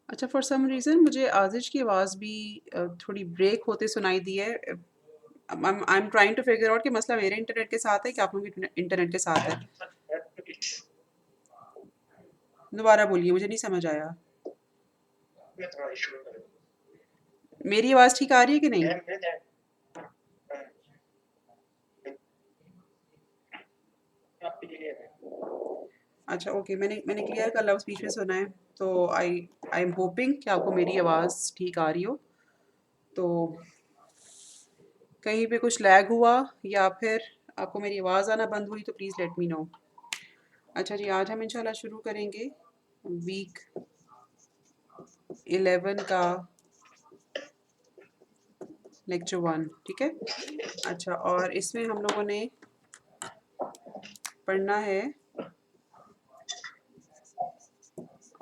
अच्छा, for some reason मुझे आतिश की आवाज़ भी थोड़ी ब्रेक होते सुनाई दी है। I am trying to figure out कि मसला मेरे इंटरनेट के साथ है कि आप लोगों के इंटरनेट के साथ है। दोबारा बोलिए, मुझे नहीं समझ आया। मेरी आवाज़ ठीक आ रही है कि नहीं? अच्छा, ओके, मैंने मैंने क्लियर कर लाउड स्पीच में सुना है। तो आई एम होपिंग कि आपको मेरी आवाज़ ठीक आ रही हो। तो कहीं पे कुछ लैग हुआ या फिर आपको मेरी आवाज़ आना बंद हुई तो प्लीज़ लेट मी नो। अच्छा जी, आज हम इंशाल्लाह शुरू करेंगे वीक 11 का लेक्चर 1, ठीक है? अच्छा, और इसमें हम लोगों ने पढ़ना है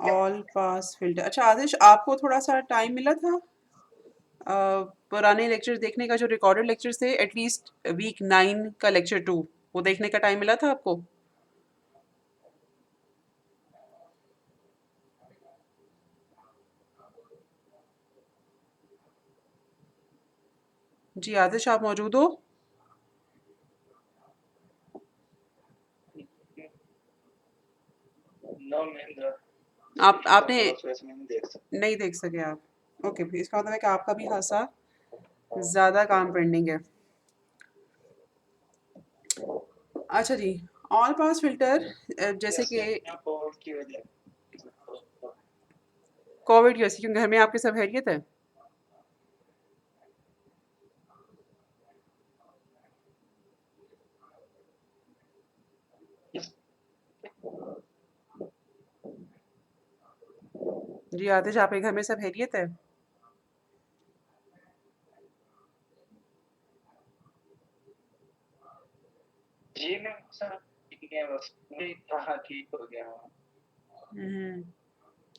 ऑल पास फिल्टर। अच्छा आदिश, आपको थोड़ा सा टाइम मिला था पुराने लेक्चर्स देखने का, जो रिकॉर्डेड लेक्चर्स थे, एटलीस्ट वीक 9 का लेक्चर 2, वो देखने का टाइम मिला था आपको? जी आदिश, आप मौजूद हो? आप आपने नहीं देख सके आप? ओके, इसका मतलब है कि आपका भी खासा ज़्यादा काम पेंडिंग है। अच्छा जी, ऑल पास फिल्टर जैसे कि कोविड की वजह से, क्योंकि घर में आपके सब खैरियत है? जी आतिश, आपके घर में सब खैरियत है?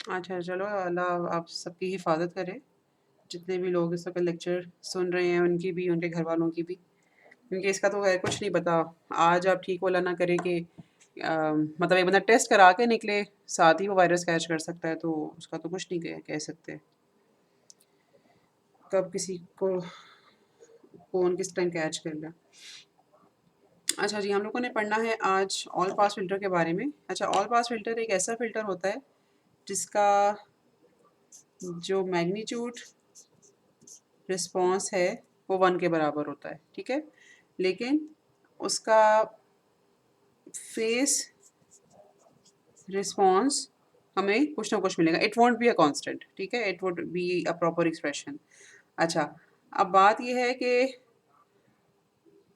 अच्छा, चलो अल्लाह आप सबकी हिफाजत करे। जितने भी लोग इस वक्त लेक्चर सुन रहे हैं उनकी भी, उनके घर वालों की भी, क्योंकि इसका तो खैर कुछ नहीं पता। आज आप ठीक वाला ना करें कि मतलब एक बंदा टेस्ट करा के निकले, साथ ही वो वायरस कैच कर सकता है, तो उसका तो कुछ नहीं कह सकते कब किसी को कौन किस टाइम कैच कर ले। अच्छा जी, हम लोगों ने पढ़ना है आज ऑल पास फिल्टर के बारे में। अच्छा, ऑल पास फिल्टर एक ऐसा फिल्टर होता है जिसका जो मैग्नीट्यूड रिस्पॉन्स है वो 1 के बराबर होता है, ठीक है? लेकिन उसका फेस रिस्पॉन्स हमें कुछ ना कुछ मिलेगा। It won't be a constant, ठीक है? It would be a proper expression. अच्छा, अब बात यह है कि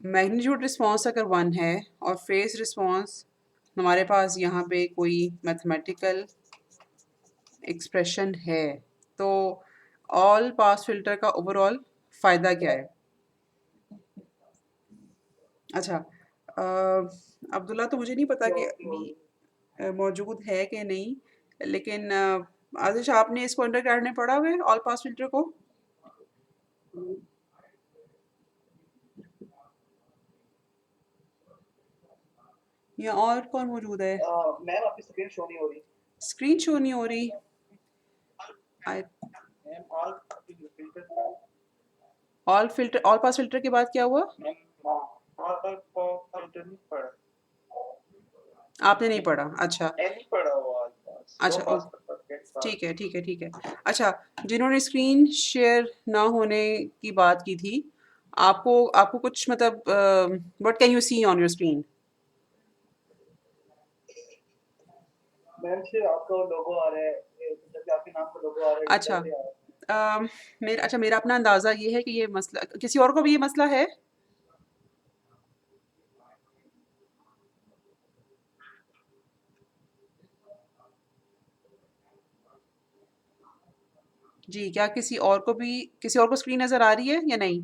मैग्नीट्यूड रिस्पॉन्स अगर 1 है और फेस रिस्पॉन्स हमारे पास यहाँ पे कोई मैथमेटिकल एक्सप्रेशन है, तो ऑल पास फिल्टर का ओवरऑल फ़ायदा क्या है? अच्छा, अब्दुल्ला तो मुझे नहीं पता कि अभी मौजूद है कि नहीं, लेकिन आतिश, आपने इसको अंडर ग्रेड में पढ़ा हुआ है ऑल पास फिल्टर को? या और कौन मौजूद है? मैम आपकी स्क्रीन शो नहीं हो रही। स्क्रीन शो नहीं हो रही? आई all filter, all pass filter के बाद क्या हुआ? आपने नहीं पढ़ा? अच्छा, अच्छा, ठीक है, ठीक है, ठीक है। अच्छा, जिन्होंने स्क्रीन शेयर ना होने की बात की थी, आपको आपको कुछ मतलब what can you see on your screen? Ma'am सिर्फ आपका लोगो आ रहा है, जैसे आपके नाम का लोगो आ रहा है। अच्छा, मेरा अपना अंदाज़ा ये है कि ये मसला किसी और को भी ये मसला है? जी, क्या किसी और को स्क्रीन नज़र आ रही है या नहीं?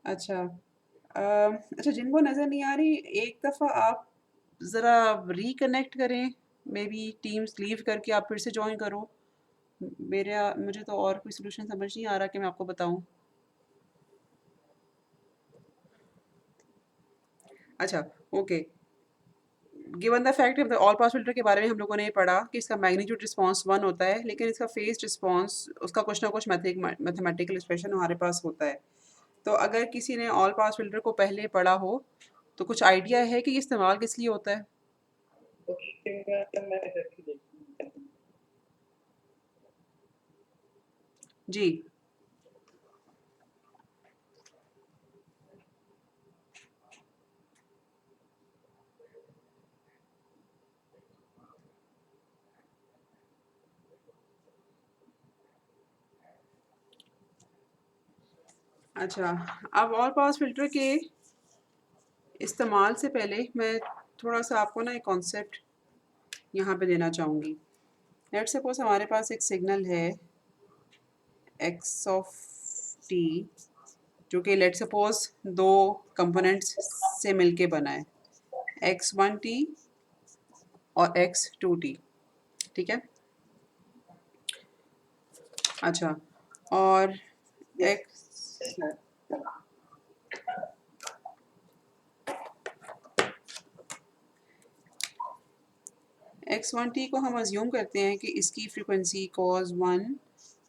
अच्छा, अच्छा, जिनको नज़र नहीं आ रही, एक दफ़ा आप ज़रा रिकनेक्ट करें, मे बी टीम्स लीव करके आप फिर से जॉइन करो। मुझे तो और कोई सॉल्यूशन समझ नहीं आ रहा कि मैं आपको बताऊं। अच्छा, ओके, गिवन द फैक्ट मतलब ऑल पास फिल्टर के बारे में हम लोगों ने पढ़ा कि इसका मैग्नीट्यूड रिस्पांस 1 होता है, लेकिन इसका फेज रिस्पांस उसका कुछ ना कुछ मैथमेटिकल एक्सप्रेशन हमारे पास होता है। तो अगर किसी ने ऑल पास फिल्टर को पहले पढ़ा हो तो कुछ आइडिया है कि ये इस्तेमाल किस लिए होता है? जी। अच्छा, अब ऑल पास फिल्टर के इस्तेमाल से पहले मैं थोड़ा सा आपको ना एक कॉन्सेप्ट यहाँ पे देना चाहूँगी। लेट्स सपोज हमारे पास एक सिग्नल है एक्स ऑफ टी, जो कि लेट्स सपोज दो कंपोनेंट्स से मिलके बना है, x1t और x2t, ठीक है। अच्छा, और x x1t को हम अज्यूम करते हैं कि इसकी फ्रीक्वेंसी cos 1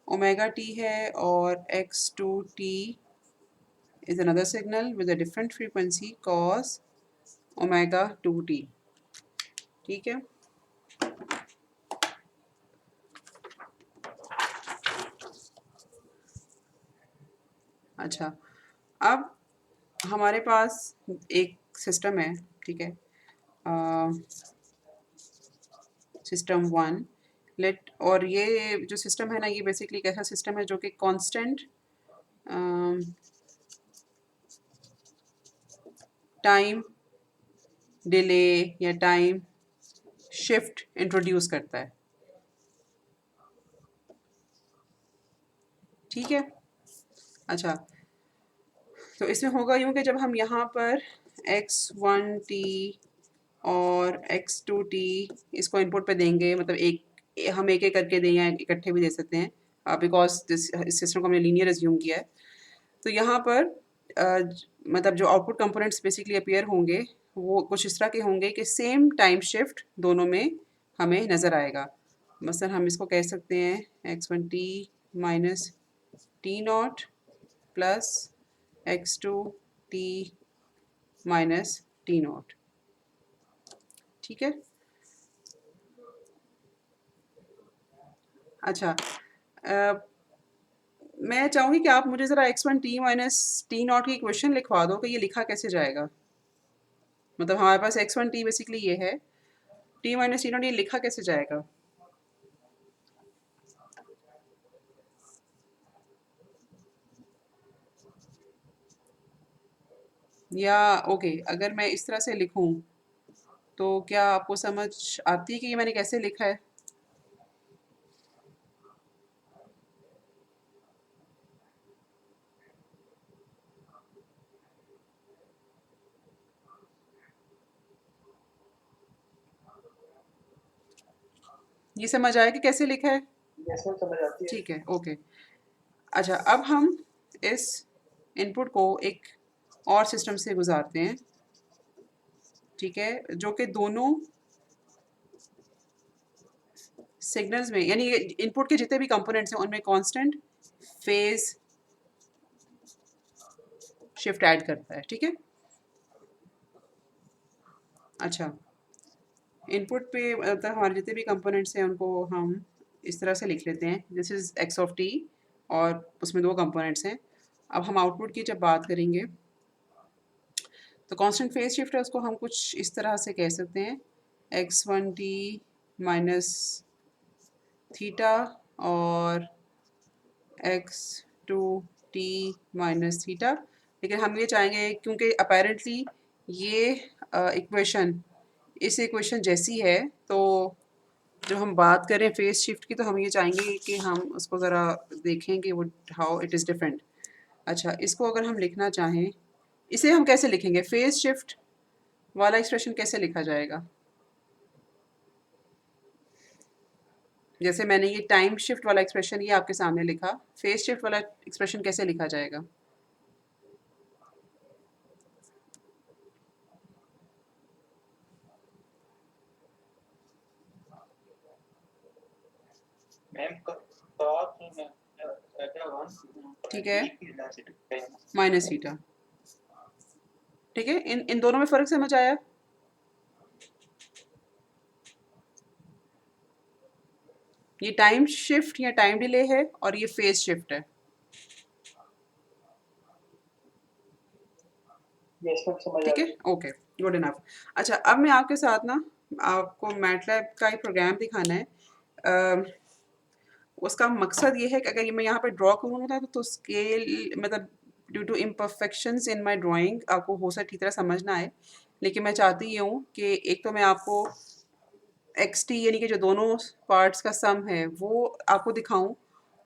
ओमेगा t है और x2t is another signal with a different frequency cos omega 2t, ठीक है। अच्छा, अब हमारे पास एक सिस्टम है, ठीक है, सिस्टम 1 लेट, और ये जो सिस्टम है ना, ये बेसिकली एक ऐसा सिस्टम है जो कि कांस्टेंट टाइम डिले या टाइम शिफ्ट इंट्रोड्यूस करता है, ठीक है। अच्छा, तो इसमें होगा यूँ कि जब हम यहाँ पर x1t और x2t इसको इनपुट पे देंगे, मतलब हम एक एक करके दें या इकट्ठे भी दे सकते हैं, बिकॉज इस सिस्टम को हमने लीनियर एज्यूम किया है। तो यहाँ पर मतलब जो आउटपुट कंपोनेंट्स बेसिकली अपीयर होंगे वो कुछ इस तरह के होंगे कि सेम टाइम शिफ्ट दोनों में हमें नज़र आएगा। मसलन हम इसको कह सकते हैं x1t minus T not plus x2t minus T not, ठीक है। अच्छा, मैं चाहूँगी कि आप मुझे ज़रा x1t माइनस टी नॉट की इक्वेशन लिखवा दो कि ये लिखा कैसे जाएगा। मतलब हमारे पास x1t बेसिकली ये है, t माइनस टी नॉट ये लिखा कैसे जाएगा? या ओके, अगर मैं इस तरह से लिखूं तो क्या आपको समझ आती है कि ये मैंने कैसे लिखा है? ये समझ आया कि कैसे लिखा है? यस मैम, समझ आती है। ठीक है, ओके। अच्छा, अब हम इस इनपुट को एक और सिस्टम से गुजारते हैं, ठीक है, जो कि दोनों सिग्नल्स में, यानी इनपुट के जितने भी कंपोनेंट्स हैं उनमें कांस्टेंट फेज शिफ्ट ऐड करता है, ठीक है। अच्छा, इनपुट पे मतलब हमारे जितने भी कंपोनेंट्स हैं उनको हम इस तरह से लिख लेते हैं, this is x of T और उसमें दो कंपोनेंट्स हैं। अब हम आउटपुट की जब बात करेंगे तो कांस्टेंट फेज शिफ्ट है, उसको हम कुछ इस तरह से कह सकते हैं x1t माइनस थीटा और x2t माइनस थीटा। लेकिन हम ये चाहेंगे क्योंकि अपेरेंटली ये इक्वेशन इस इक्वेशन जैसी है, तो जब हम बात करें फेज शिफ्ट की तो हम ये चाहेंगे कि हम उसको ज़रा देखें कि वो हाउ इट इज़ डिफरेंट। अच्छा, इसको अगर हम लिखना चाहें, इसे हम कैसे लिखेंगे? फेज शिफ्ट वाला एक्सप्रेशन कैसे लिखा जाएगा? जैसे मैंने ये टाइम शिफ्ट वाला एक्सप्रेशन ये आपके सामने लिखा, फेज शिफ्ट वाला एक्सप्रेशन कैसे लिखा जाएगा? ठीक है, माइनस थीटा। ठीक है, इन दोनों में फ़र्क समझ आया? ये टाइम शिफ्ट या टाइम डिले है और ये फेज शिफ्ट है। ठीक है, ओके, गुड इनफ। अच्छा, अब मैं आपके साथ ना आपको मैटलैब का एक प्रोग्राम दिखाना है। उसका मकसद ये है कि अगर ये मैं यहाँ पे ड्रॉ करूँगा तो स्केल मतलब due to imperfections in my drawing आपको हो सकती तरह समझ ना आए, लेकिन मैं चाहती ये हूँ कि एक तो मैं आपको एक्स टी यानी कि जो दोनों पार्ट्स का सम है वो आपको दिखाऊं,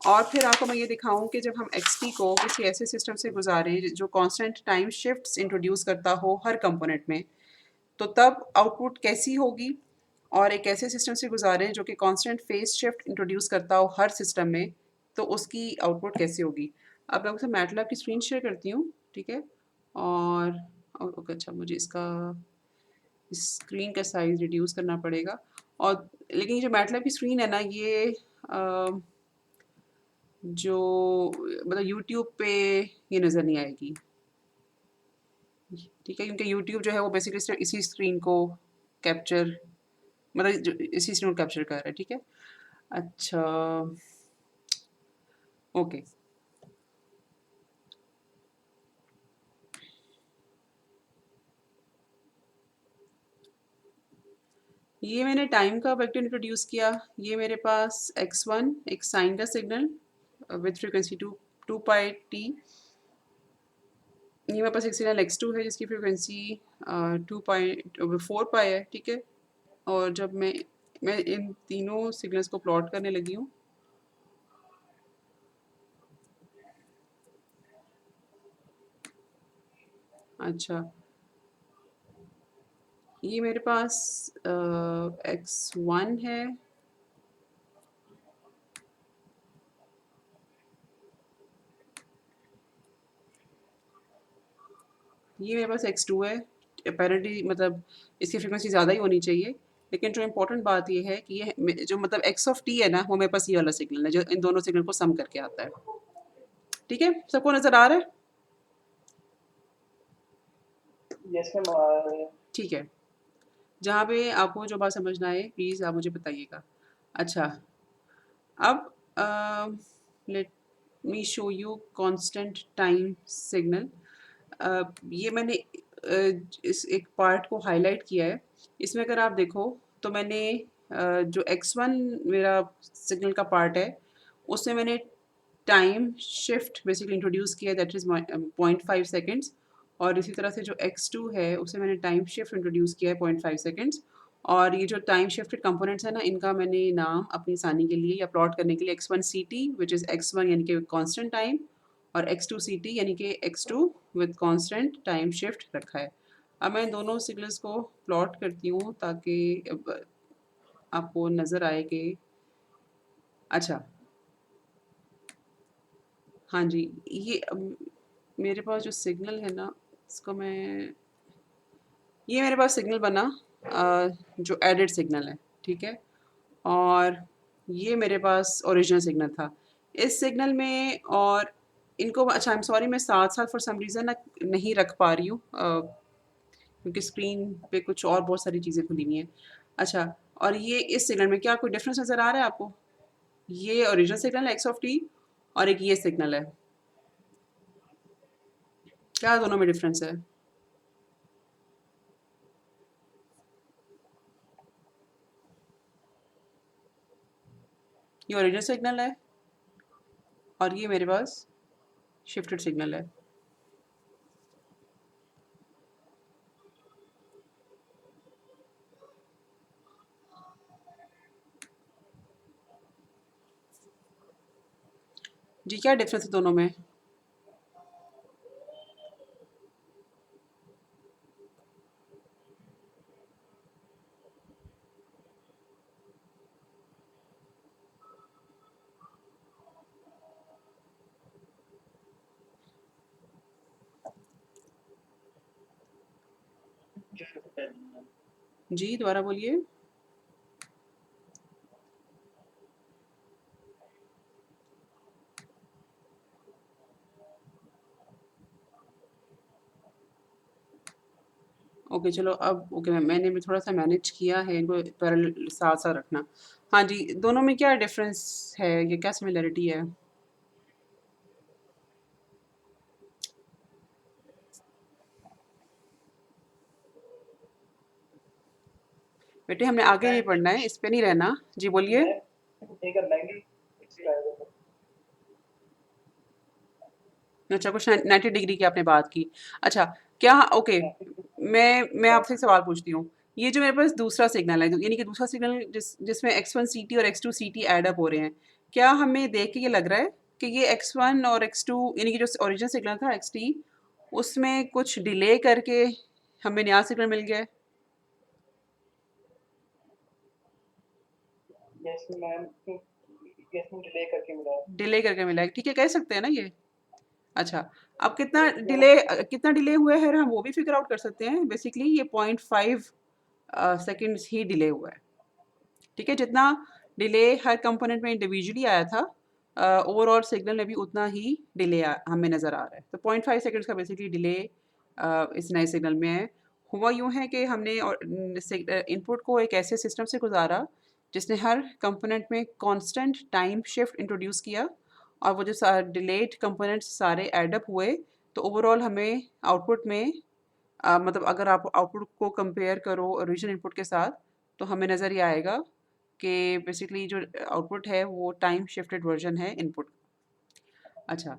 और फिर आपको मैं ये दिखाऊं कि जब हम एक्स टी को किसी ऐसे सिस्टम से गुजारें जो कांस्टेंट टाइम शिफ्ट्स इंट्रोड्यूस करता हो हर कंपोनेंट में, तो तब आउटपुट कैसी होगी, और एक ऐसे सिस्टम से गुजारें जो कि कांस्टेंट फेज शिफ्ट इंट्रोड्यूस करता हो हर सिस्टम में, तो उसकी आउटपुट कैसी होगी। अब मैं आपसे मैटलैब की स्क्रीन शेयर करती हूँ, ठीक है, और ओके, अच्छा मुझे इसका स्क्रीन का साइज़ रिड्यूस करना पड़ेगा। और लेकिन ये जो मैटलैब की स्क्रीन है ना, ये जो मतलब यूट्यूब पे ये नज़र नहीं आएगी, ठीक है, क्योंकि यूट्यूब जो है वो बेसिकली सिर्फ इसी स्क्रीन को कैप्चर मतलब इसी स्क्रीन को कैप्चर कर रहा है, ठीक है। अच्छा, ओके, ये मैंने टाइम का वेक्टर इंट्रोड्यूस किया। ये मेरे पास x1 एक साइन का signal with frequency two pi t. ये मेरे पास एक सिग्नल x2 है जिसकी फ्रीक्वेंसी 4 पाई है, ठीक है। और जब मैं इन तीनों सिग्नल्स को प्लॉट करने लगी हूँ, अच्छा, ये मेरे पास x1 है, ये मेरे पास x2 है। अपेरेंटली मतलब इसकी फ्रीक्वेंसी ज़्यादा ही होनी चाहिए, लेकिन जो इम्पोर्टेंट बात ये है कि ये जो मतलब x ऑफ t है ना, वो मेरे पास ये वाला सिग्नल है जो इन दोनों सिग्नल को सम करके आता है। ठीक है, सबको नज़र आ रहा है? Yes ma'am. ठीक है, जहाँ पे आपको जो बात समझना है प्लीज़ आप मुझे बताइएगा। अच्छा, अब let me show you constant time signal. ये मैंने इस एक पार्ट को हाईलाइट किया है। इसमें अगर आप देखो तो मैंने जो x1 मेरा सिग्नल का पार्ट है, उसमें मैंने टाइम शिफ्ट बेसिकली इंट्रोड्यूस किया, दैट इज़ 0.5 सेकेंड्स। और इसी तरह से जो x2 है उसे मैंने टाइम शिफ्ट इंट्रोड्यूस किया है 0.5 सेकेंड्स। और ये जो टाइम शिफ्टेड कंपोनेंट्स है ना, इनका मैंने नाम अपनी आसानी के लिए या प्लॉट करने के लिए x1 C T which is x1 यानी कि कांस्टेंट टाइम, और x2 सी टी यानी कि x2 with constant time shift रखा है। अब मैं दोनों सिग्नल्स को प्लॉट करती हूँ ताकि आपको नज़र आए कि अच्छा, हाँ जी, ये मेरे पास जो सिग्नल है ना, इसको मैं ये मेरे पास सिग्नल बना जो एडेड सिग्नल है, ठीक है। और ये मेरे पास ओरिजिनल सिग्नल था। इस सिग्नल में और इनको अच्छा, आई एम सॉरी, मैं साथ-साथ फॉर सम रीज़न ना नहीं रख पा रही हूँ क्योंकि स्क्रीन पे कुछ और बहुत सारी चीज़ें खुली हुई हैं। अच्छा, और ये इस सिग्नल में क्या कोई डिफ़रेंस नज़र आ रहा है आपको? ये ओरिजिनल सिग्नल है एक्स ऑफ टी, और एक ये सिग्नल है। क्या दोनों में डिफ़रेंस है? ये ओरिजिनल सिग्नल है और ये मेरे पास शिफ्टेड सिग्नल है। जी, क्या डिफ़रेंस है दोनों में? जी, दोबारा बोलिए। ओके चलो अब ओके मैंने भी थोड़ा सा मैनेज किया है इनको पैरेलल साथ साथ रखना। हाँ जी, दोनों में क्या डिफरेंस है, ये क्या सिमिलरिटी है? बेटे हमने आगे नहीं पढ़ना है, इस पे नहीं रहना जी, बोलिए। अच्छा कुछ 90 डिग्री की आपने बात की। अच्छा क्या ओके मैं आपसे एक सवाल पूछती हूँ। ये जो मेरे पास दूसरा सिग्नल है यानी कि दूसरा सिग्नल जिसमें x1 ct और x2 ct ऐड अप हो रहे हैं, क्या हमें देख के ये लग रहा है कि ये x1 और x2 यानी कि जो ओरिजिनल सिग्नल था xt उसमें कुछ डिले करके हमें नया सिग्नल मिल गया है? डिले करके मिला है, ठीक है कह सकते हैं ना ये। अच्छा, अब कितना डिले हुआ है हम वो भी फिगर आउट कर सकते हैं। बेसिकली ये 0.5 सेकंड्स ही डिले हुआ है। ठीक है, जितना डिले हर कंपोनेंट में इंडिविजुअली आया था ओवरऑल सिग्नल में भी उतना ही डिले हमें नज़र आ रहा है। तो 0.5 सेकंड्स का बेसिकली डिले इस नए सिग्नल में है। हुआ यूँ है कि हमने इनपुट को एक ऐसे सिस्टम से गुजारा जिसने हर कंपोनेंट में कांस्टेंट टाइम शिफ्ट इंट्रोड्यूस किया और वो जो डिलेड कंपोनेंट्स सारे एड अप हुए तो ओवरऑल हमें आउटपुट में मतलब अगर आप आउटपुट को कंपेयर करो ओरिजिनल इनपुट के साथ तो हमें नज़र ये आएगा कि बेसिकली जो आउटपुट है वो टाइम शिफ्टेड वर्जन है इनपुट। अच्छा,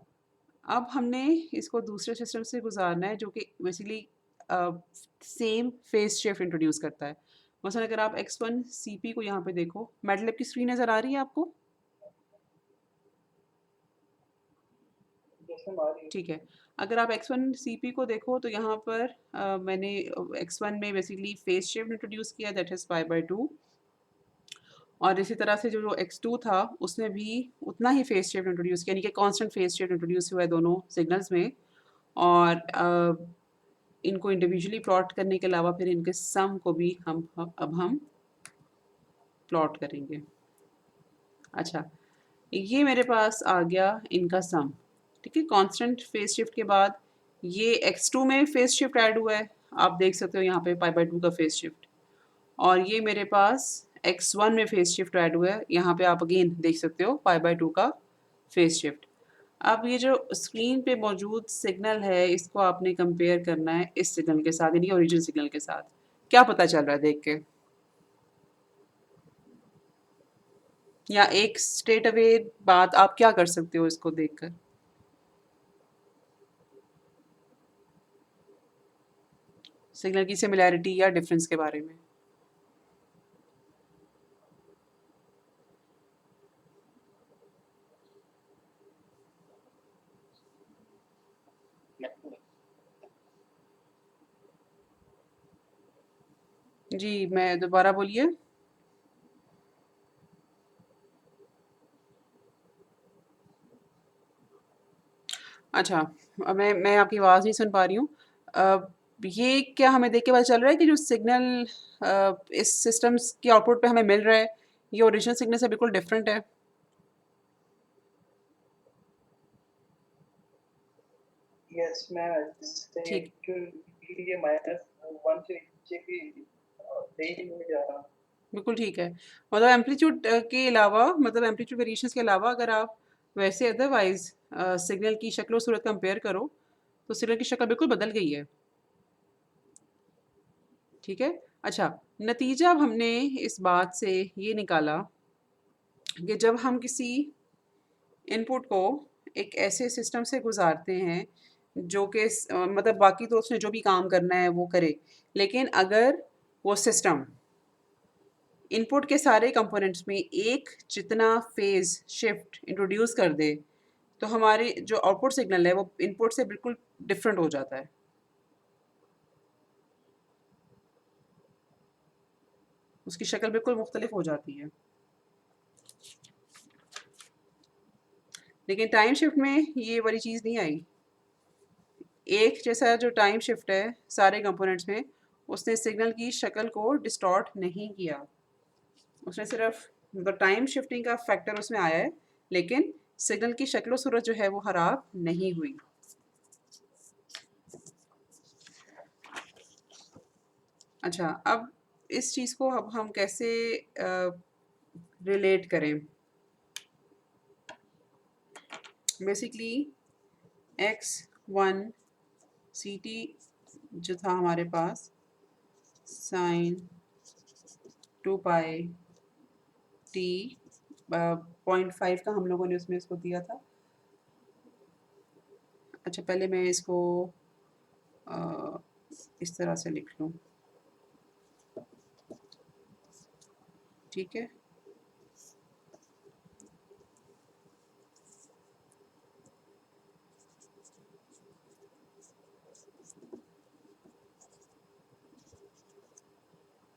अब हमने इसको दूसरे सिस्टम से गुजारना है जो कि basically same phase shift introduce करता है। मसलन अगर आप x1 cp को यहाँ पे देखो, मैटलैब की स्क्रीन नज़र आ रही है आपको? ठीक है, अगर आप x1 cp को देखो तो यहाँ पर मैंने x1 में बेसिकली फेज शिफ्ट इंट्रोड्यूस किया दैट इज़ π/2 और इसी तरह से जो x2 था उसमें भी उतना ही फेज शिफ्ट इंट्रोड्यूस किया यानी कि कांस्टेंट फेज शिफ्ट इंट्रोड्यूस हुआ है दोनों सिग्नल्स में और इनको इंडिविजुअली प्लॉट करने के अलावा फिर इनके सम को भी हम प्लॉट करेंगे। अच्छा, ये मेरे पास आ गया इनका सम। ठीक है, कांस्टेंट फेज शिफ्ट के बाद ये x2 में फेज शिफ्ट ऐड हुआ है, आप देख सकते हो यहाँ पे π/2 का फेज शिफ्ट और ये मेरे पास x1 में फेज शिफ्ट ऐड हुआ है, यहाँ पे आप अगेन देख सकते हो π/2 का फेज शिफ्ट। अब ये जो स्क्रीन पे मौजूद सिग्नल है इसको आपने कंपेयर करना है इस सिग्नल के साथ यानी ओरिजिनल सिग्नल के साथ। क्या पता चल रहा है देख के? या एक स्ट्रेट अवे बात आप क्या कर सकते हो इसको देखकर? सिग्नल की सिमिलैरिटी या डिफरेंस के बारे में। जी, मैं दोबारा बोलिए। अच्छा, मैं आपकी आवाज़ नहीं सुन पा रही हूँ। ये क्या हमें देख के पता चल रहा है कि जो सिग्नल इस सिस्टम्स के आउटपुट पे हमें मिल रहा है, ये ओरिजिनल सिग्नल से बिल्कुल डिफरेंट है? ठीक बिल्कुल ठीक है। मतलब एम्पलीट्यूड के अलावा मतलब एम्पलीट्यूड वेरिएशंस के अलावा अगर आप वैसे अदरवाइज़ सिग्नल की शक्ल और सूरत कंपेयर करो, तो सिग्नल की शक्ल बिल्कुल बदल गई है। ठीक है? अच्छा, नतीजा अब हमने इस बात से ये निकाला कि जब हम किसी इनपुट को एक ऐसे सिस्टम से गुज़ारते हैं जो कि मतलब बाकी तो उसने जो भी काम करना है वो करे। लेकिन अगर वो सिस्टम इनपुट के सारे कंपोनेंट्स में एक जितना फेज़ शिफ्ट इंट्रोड्यूस कर दे, तो हमारी जो आउटपुट सिग्नल है वो इनपुट से बिल्कुल डिफरेंट हो जाता है। उसकी शक्ल बिल्कुल मुख्तलिफ हो जाती है। लेकिन टाइम शिफ्ट में ये वाली चीज़ नहीं आई। एक जैसा जो टाइम शिफ्ट है सारे कंपोनेंट्स में, उसने सिग्नल की शक्ल को डिस्टॉर्ट नहीं किया। उसने सिर्फ मतलब टाइम शिफ्टिंग का फैक्टर उसमें आया है, लेकिन सिग्नल की शक्ल सूरत जो है वो ख़राब नहीं हुई। अच्छा, अब इस चीज़ को अब हम कैसे रिलेट करें? बेसिकली x1 ct जो था हमारे पास साइन 2 पाई टी 0.5 का हम लोगों ने उसमें इसको दिया था। अच्छा, पहले मैं इसको अ, इस तरह से लिख लूँ, ठीक है।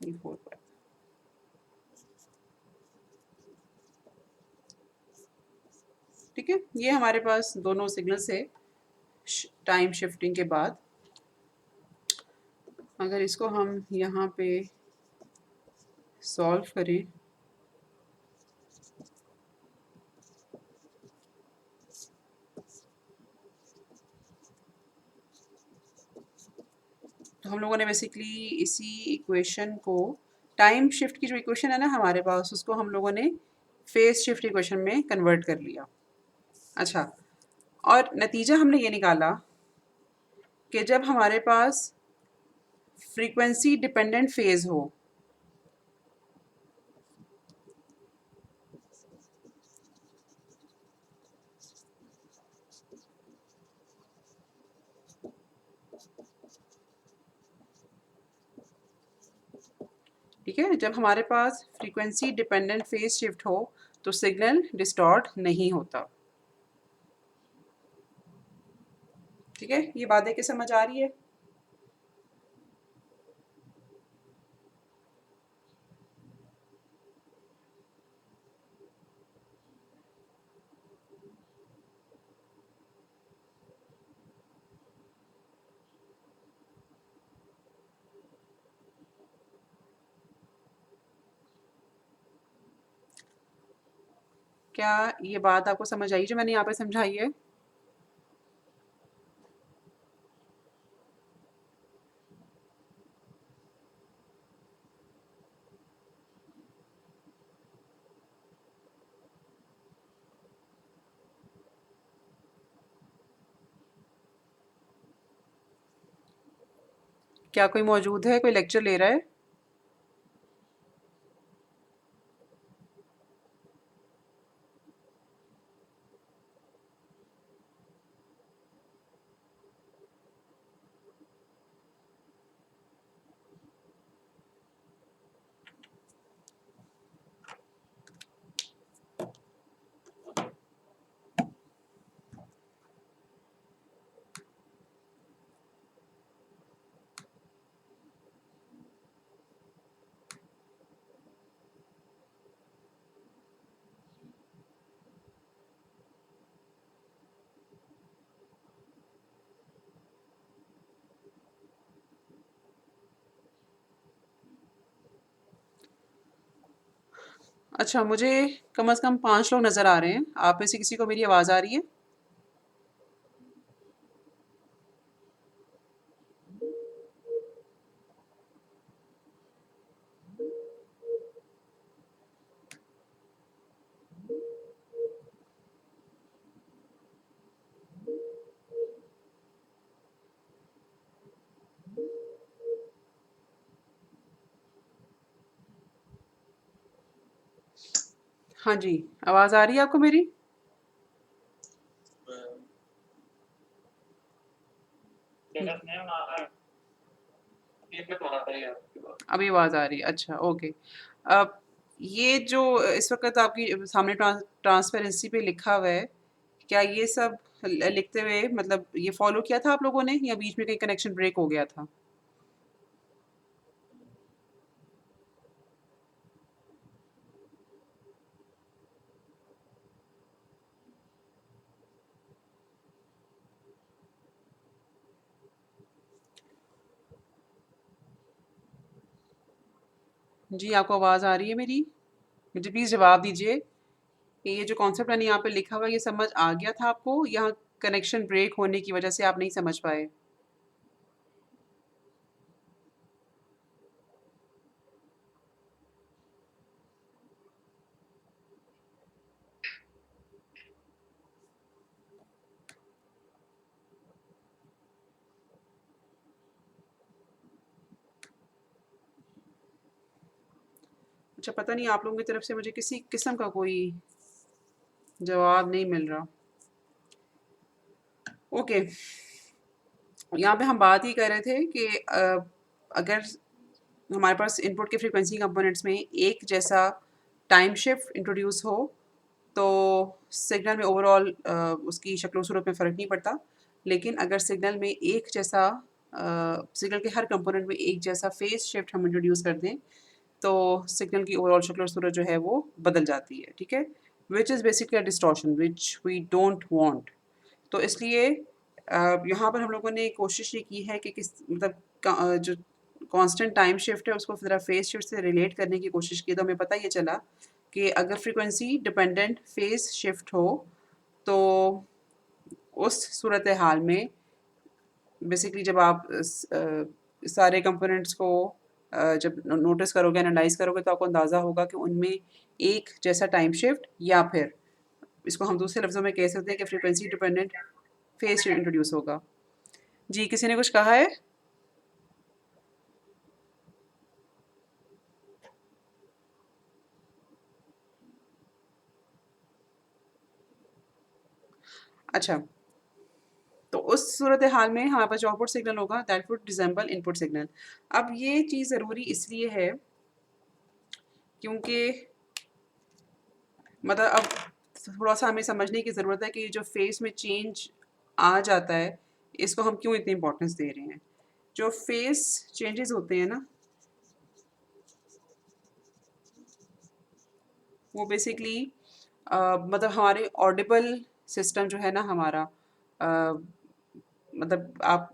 ये 4 पाई, ठीक है। ये हमारे पास दोनों सिग्नल्स है टाइम शिफ्टिंग के बाद। अगर इसको हम यहाँ पे सॉल्व करें तो हम लोगों ने बेसिकली इसी इक्वेशन को, टाइम शिफ्ट की जो इक्वेशन है ना हमारे पास, उसको हम लोगों ने फेज शिफ्ट इक्वेशन में कन्वर्ट कर लिया। अच्छा, और नतीजा हमने ये निकाला कि जब हमारे पास फ्रीक्वेंसी डिपेंडेंट फेज हो, ठीक है, जब हमारे पास फ्रीक्वेंसी डिपेंडेंट फेज शिफ्ट हो तो सिग्नल डिस्टॉर्ट नहीं होता। ठीक है, ये बात है कि समझ आ रही है? क्या ये बात आपको समझ आई जो मैंने यहाँ पे समझाई है? क्या कोई मौजूद है, कोई लेक्चर ले रहा है? अच्छा, मुझे कम से कम 5 लोग नज़र आ रहे हैं। आप में से किसी को मेरी आवाज़ आ रही है? हाँ जी, आवाज़ आ रही है आपको मेरी? अभी आवाज़ आ रही है, अच्छा, ओके। अब ये जो इस वक़्त आपकी सामने ट्रांसपेरेंसी पे लिखा हुआ है, क्या ये सब लिखते हुए मतलब ये फ़ॉलो किया था आप लोगों ने या बीच में कहीं कनेक्शन ब्रेक हो गया था? जी, आपको आवाज़ आ रही है मेरी? मुझे प्लीज़ जवाब दीजिए कि ये जो कॉन्सेप्ट मैंने यहाँ पे लिखा हुआ है, ये समझ आ गया था आपको या कनेक्शन ब्रेक होने की वज़ह से आप नहीं समझ पाए? अच्छा, पता नहीं आप लोगों की तरफ से मुझे किसी किस्म का कोई जवाब नहीं मिल रहा। ओके, यहाँ पे हम बात ही कर रहे थे कि अगर हमारे पास इनपुट के फ्रीक्वेंसी कंपोनेंट्स में एक जैसा टाइम शिफ्ट इंट्रोड्यूस हो तो सिग्नल में ओवरऑल उसकी शक्ल सूरत में फ़र्क नहीं पड़ता। लेकिन अगर सिग्नल में एक जैसा सिग्नल के हर कंपोनेंट में एक जैसा फेज शिफ्ट हम इंट्रोड्यूस कर दें तो सिग्नल की ओवरऑल शक्ल और सूरत जो है वो बदल जाती है, ठीक है, which is basically a distortion which we don't want. तो इसलिए यहाँ पर हम लोगों ने कोशिश ये की है कि किस मतलब जो कांस्टेंट टाइम शिफ्ट है उसको ज़रा फेज शिफ्ट से रिलेट करने की कोशिश की, तो हमें पता ये चला कि अगर फ्रीक्वेंसी डिपेंडेंट फेज शिफ्ट हो तो उस सूरत हाल में बेसिकली जब आप सारे कंपोनेंट्स को जब नोटिस करोगे, एनालाइज करोगे, तो आपको अंदाज़ा होगा कि उनमें एक जैसा टाइम शिफ्ट या फिर इसको हम दूसरे लफ्ज़ों में कह सकते हैं कि frequency dependent phase shift introduce होगा। जी, किसी ने कुछ कहा है? अच्छा, तो उस सूरत हाल में हमारे पास जो आउटपुट सिग्नल होगा that would resemble input signal. अब ये चीज़ ज़रूरी इसलिए है क्योंकि मतलब अब थोड़ा-सा हमें समझने की ज़रूरत है कि जो फ़ेज़ में चेंज आ जाता है, इसको हम क्यों इतनी इम्पोर्टेंस दे रहे हैं। जो फ़ेज़ चेंजेज़ होते हैं ना, वो बेसिकली मतलब हमारे ऑडिबल सिस्टम जो है ना हमारा, अ, मतलब आप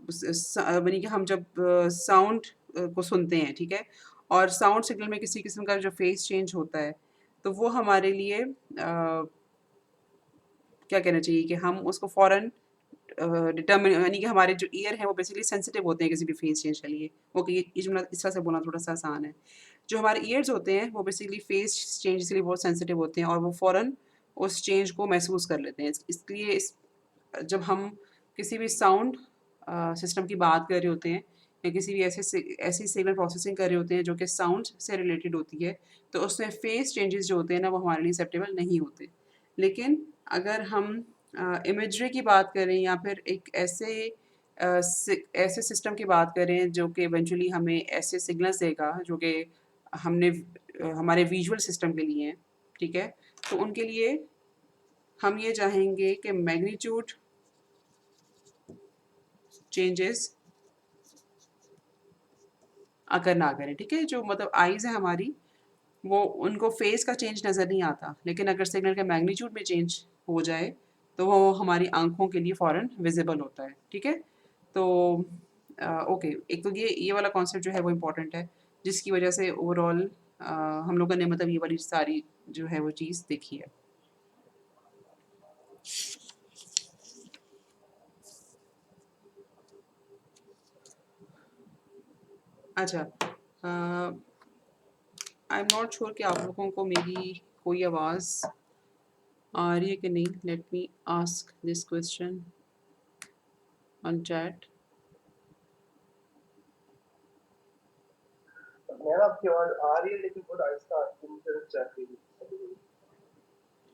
यानी कि हम जब साउंड को सुनते हैं, ठीक है, और साउंड सिग्नल में किसी किस्म का जो फेस चेंज होता है तो वो हमारे लिए क्या कहना चाहिए कि हम उसको फ़ौरन डिटर्मिन यानी कि हमारे जो ईयर हैं वो बेसिकली सेंसिटिव होते हैं किसी भी फेस चेंज के लिए। ओके, ये जुमला इस तरह से बोलना थोड़ा सा आसान है। जो हमारे ईयर्स होते हैं वो बेसिकली फेस चेंज के लिए बहुत सेंसिटिव होते हैं और वो फ़ौरन उस चेंज को महसूस कर लेते हैं। इसलिए जब हम किसी भी साउंड सिस्टम की बात कर रहे होते हैं या किसी भी ऐसी सिग्नल प्रोसेसिंग कर रहे होते हैं जो कि साउंड से रिलेटेड होती है, तो उसमें फेस चेंजेस जो होते हैं ना वो हमारे लिए एक्सेप्टेबल नहीं होते। लेकिन अगर हम इमेजरी की बात करें या फिर एक ऐसे सिस्टम की बात करें जो कि इवेंचुअली हमें ऐसे सिग्नल्स देगा जो कि हमने हमारे विजुअल सिस्टम के लिए हैं, ठीक है, तो उनके लिए हम ये चाहेंगे कि मैग्नीट्यूड चेंजेस अगर ना करें, ठीक है, जो मतलब आईज़ है हमारी वो उनको फेस का चेंज नज़र नहीं आता, लेकिन अगर सिग्नल के मैग्नीट्यूड में चेंज हो जाए तो वो हमारी आंखों के लिए फ़ौरन विजिबल होता है, ठीक है। तो ओके, एक तो ये वाला कॉन्सेप्ट जो है वो इम्पोर्टेंट है जिसकी वजह से ओवरऑल हम लोगों ने मतलब ये वाली सारी जो है वो चीज़ देखी है। अच्छा, आई एम नॉट श्योर कि आप लोगों को मेरी कोई आवाज़ आ रही है कि नहीं। Let me ask this question on chat. Ma'am आपकी आवाज़ आ रही है लेकिन बहुत आहिस्ता आती है, मुझे चेक कीजिए।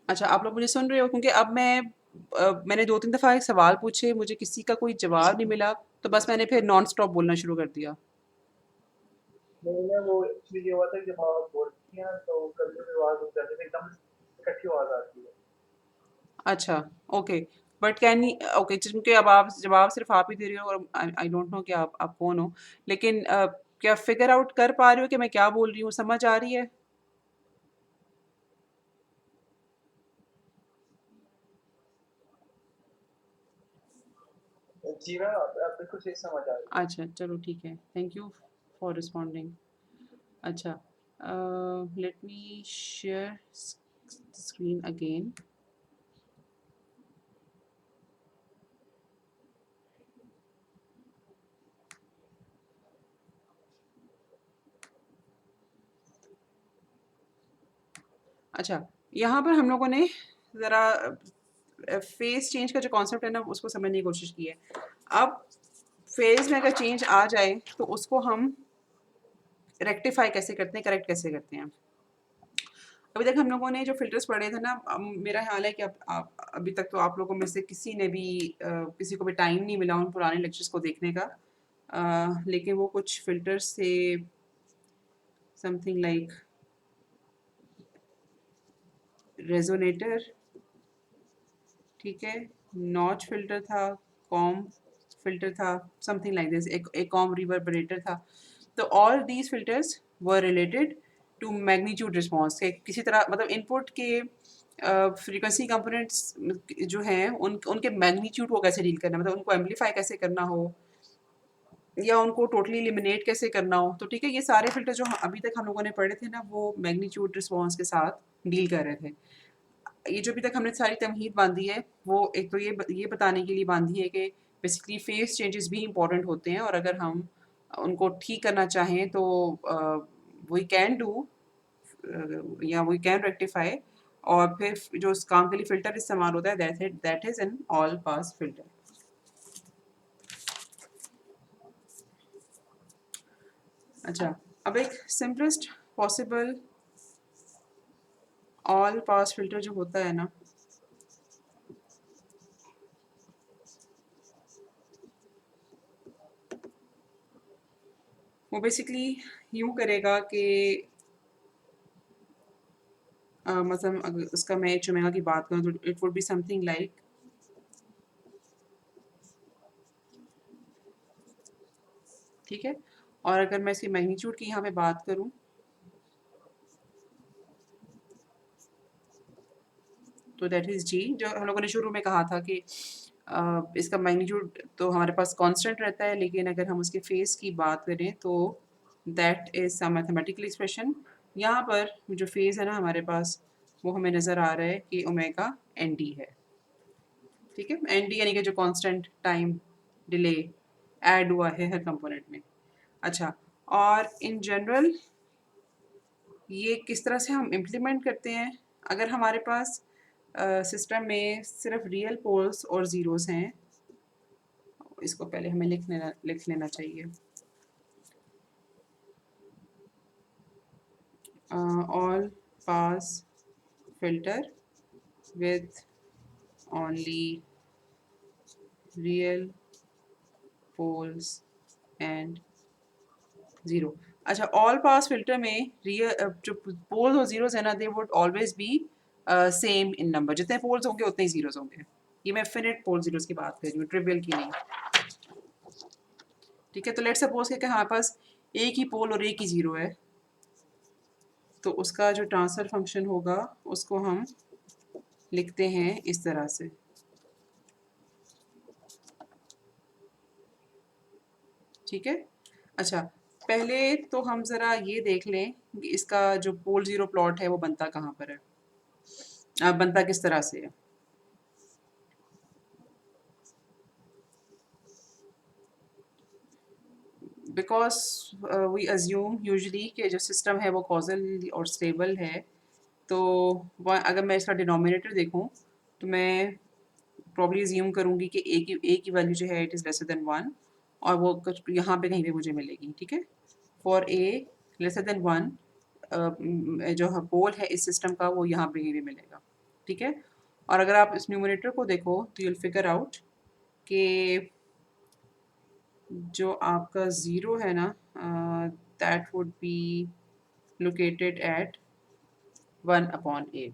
अच्छा, आप लोग मुझे सुन रहे हो? क्योंकि अब मैंने 2-3 दफ़ा एक सवाल पूछे, मुझे किसी का कोई जवाब नहीं मिला, तो बस मैंने फिर नॉन स्टॉप बोलना शुरू कर दिया। नहीं मैम, वो एक्चुअली ये हुआ था कि जब आप बोलती हैं तो कभी-कभी आवाज़ रुक जाती है, एकदम इकट्ठी आवाज़ आती है। अच्छा, okay, but can he okay, क्योंकि अब आप जवाब सिर्फ़ आप ही दे रहे हो और आई आई डोंट नो कि आप कौन हो? लेकिन क्या फ़िगर आउट कर पा रहे हो कि मैं क्या बोल रही हूँ? समझ आ रही है? जी मैम, अब बिल्कुल सही समझ आ रही है। अच्छा, चलो ठीक है। Thank you for responding. अच्छा, let me share screen again. अच्छा, यहाँ पर हम लोगों ने ज़रा फ़ेज़ चेंज का जो कॉन्सेप्ट है ना उसको समझने की कोशिश की है। अब फ़ेज़ में अगर चेंज आ जाए तो उसको हम रेक्टिफ़ाई कैसे करते हैं, करेक्ट कैसे करते हैं? अभी तक हम लोगों ने जो फ़िल्टर्स पढ़े थे ना, मेरा ख़्याल है कि आप अभी तक तो आप लोगों में से किसी ने भी किसी को भी टाइम नहीं मिला उन पुराने लेक्चर्स को देखने का। लेकिन वो कुछ फ़िल्टर्स थे, समथिंग लाइक रेज़ोनेटर, ठीक है? नॉच फ़िल्टर था, कॉम फ़िल्टर था, समथिंग लाइक दिस, एक कॉम रिवर्बरेटर था। तो all these filters were related to magnitude response के किसी तरह, मतलब इनपुट के फ्रीक्वेंसी कंपोनेंट्स जो हैं उनके मैग्नीट्यूड को कैसे डील करना है, मतलब उनको एम्पलीफाई कैसे करना हो या उनको टोटली एलिमिनेट कैसे करना हो। तो ठीक है, ये सारे फ़िल्टर जो अभी तक हम लोगों ने पढ़े थे ना, वो मैग्नीट्यूड रिस्पॉन्स के साथ डील कर रहे थे। ये जो अभी तक हमने सारी तमहीद बांधी है, वो एक तो ये बताने के लिए बांधी है कि बेसिकली फेस चेंजेस भी इम्पॉर्टेंट होते हैं, और अगर हम उनको ठीक करना चाहें तो वी कैन डू या वी कैन रेक्टिफाई। और फिर जो उस काम के लिए फ़िल्टर इस्तेमाल होता है, that is an all pass filter. अच्छा, अब एक simplest possible all pass filter जो होता है ना, वो बेसिकली यूँ करेगा कि मतलब अगर उसका मैं एच ओमेगा की बात करूँ तो it would be something like ठीक है। और अगर मैं इसकी मैग्नीट्यूड की यहाँ पे बात करूँ तो दैट इज़ जी, जो हम लोगों ने शुरू में कहा था कि इसका मैग्नीट्यूड तो हमारे पास कांस्टेंट रहता है, लेकिन अगर हम उसके फेस की बात करें तो that is some mathematical expression. यहाँ पर जो फेज़ है ना हमारे पास, वो हमें नज़र आ रहा है कि ओमेगा एन डी है, ठीक है? एन डी यानी कि जो कांस्टेंट टाइम डिले ऐड हुआ है हर कंपोनेंट में। अच्छा, और इन जनरल ये किस तरह से हम इम्प्लीमेंट करते हैं? अगर हमारे पास सिस्टम में सिर्फ रियल पोल्स और ज़ीरोज़ हैं, इसको पहले हमें लिख लेना चाहिए। All pass filter with only real poles and zero. अच्छा, ऑल पास फिल्टर में रियल जो पोल्स और ज़ीरोज़ है ना, they would always be same in number. जितने पोल्स होंगे उतने ही ज़ीरोज़ होंगे। ये मैं फिनिट पोल ज़ीरोज़ की बात कर रही हूँ, ट्रिवियल की नहीं। ठीक है, तो लेट्स सपोज कि हमारे पास एक ही पोल और एक ही ज़ीरो है, तो उसका जो ट्रांसफ़र फंक्शन होगा उसको हम लिखते हैं इस तरह से। ठीक है? अच्छा, पहले तो हम ज़रा ये देख लें कि इसका जो पोल ज़ीरो प्लॉट है वो बनता कहाँ पर है? बनता किस तरह से है? बिकॉज़ वी अज़्यूम यूजुअली कि जो सिस्टम है वो कॉज़ल और स्टेबल है, तो व अगर मैं इसका डिनोमिनेटर देखूँ, तो मैं प्रॉब्ली अज़्यूम करूँगी कि ए की वैल्यू जो है इट इज़ लेसर देन 1, और वो कुछ यहाँ पे कहीं पे मुझे मिलेगी, ठीक है? फॉर ए लेसर देन 1 जो पोल है इस सिस्टम का वो यहाँ पे कहीं भी मिलेगा, ठीक है? और अगर आप इस न्यूमरेटर को देखो तो यू विल फिगर आउट कि जो आपका ज़ीरो है ना, that would be located at 1 upon A,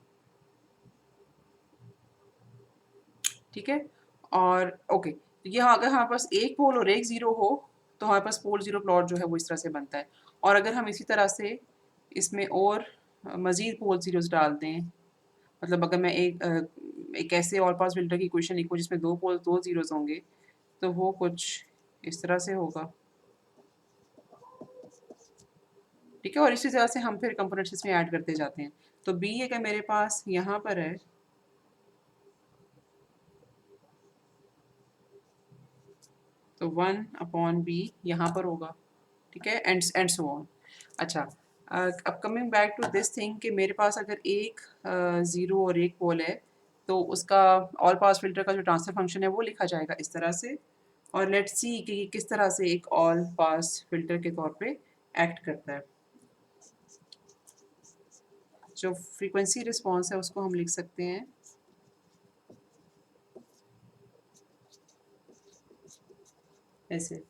ठीक है? और ओके, तो यहाँ अगर हमारे पास एक पोल और एक ज़ीरो हो, तो हमारे पास पोल ज़ीरो प्लॉट जो है वो इस तरह से बनता है। और अगर हम इसी तरह से इसमें और मज़ीद पोल ज़ीरोज़ डाल दें, मतलब अगर मैं एक ऐसे ऑल पास फिल्टर की इक्वेशन लिखूँ जिसमें 2 पोल 2 ज़ीरोज़ होंगे, तो वो कुछ इस तरह से होगा, ठीक है? और इसी तरह से हम फिर कंपोनेंट्स इसमें ऐड करते जाते हैं। तो बी अगर मेरे पास यहाँ पर है, तो 1 अपॉन बी यहाँ पर होगा, ठीक है? And so on. अच्छा, अब coming back to this thing कि मेरे पास अगर एक ज़ीरो और एक पोल है, तो उसका ऑल पास फिल्टर का जो ट्रांसफर फंक्शन है वो लिखा जाएगा इस तरह से। और लेट्स सी कि ये किस तरह से एक ऑल पास फिल्टर के तौर पे एक्ट करता है। जो फ्रीक्वेंसी रिस्पॉन्स है उसको हम लिख सकते हैं ऐसे।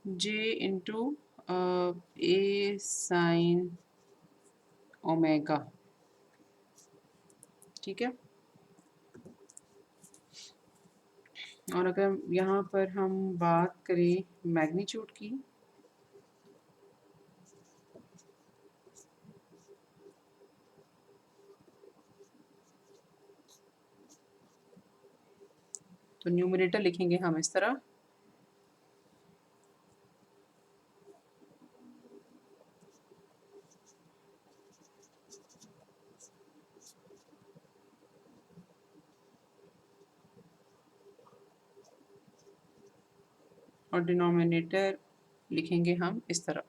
J इंटू ए साइन ओमेगा, ठीक है। और अगर यहाँ पर हम बात करें मैग्नीट्यूड की, तो न्यूमरेटर लिखेंगे हम इस तरह, और डिनोमिनेटर लिखेंगे हम इस तरह।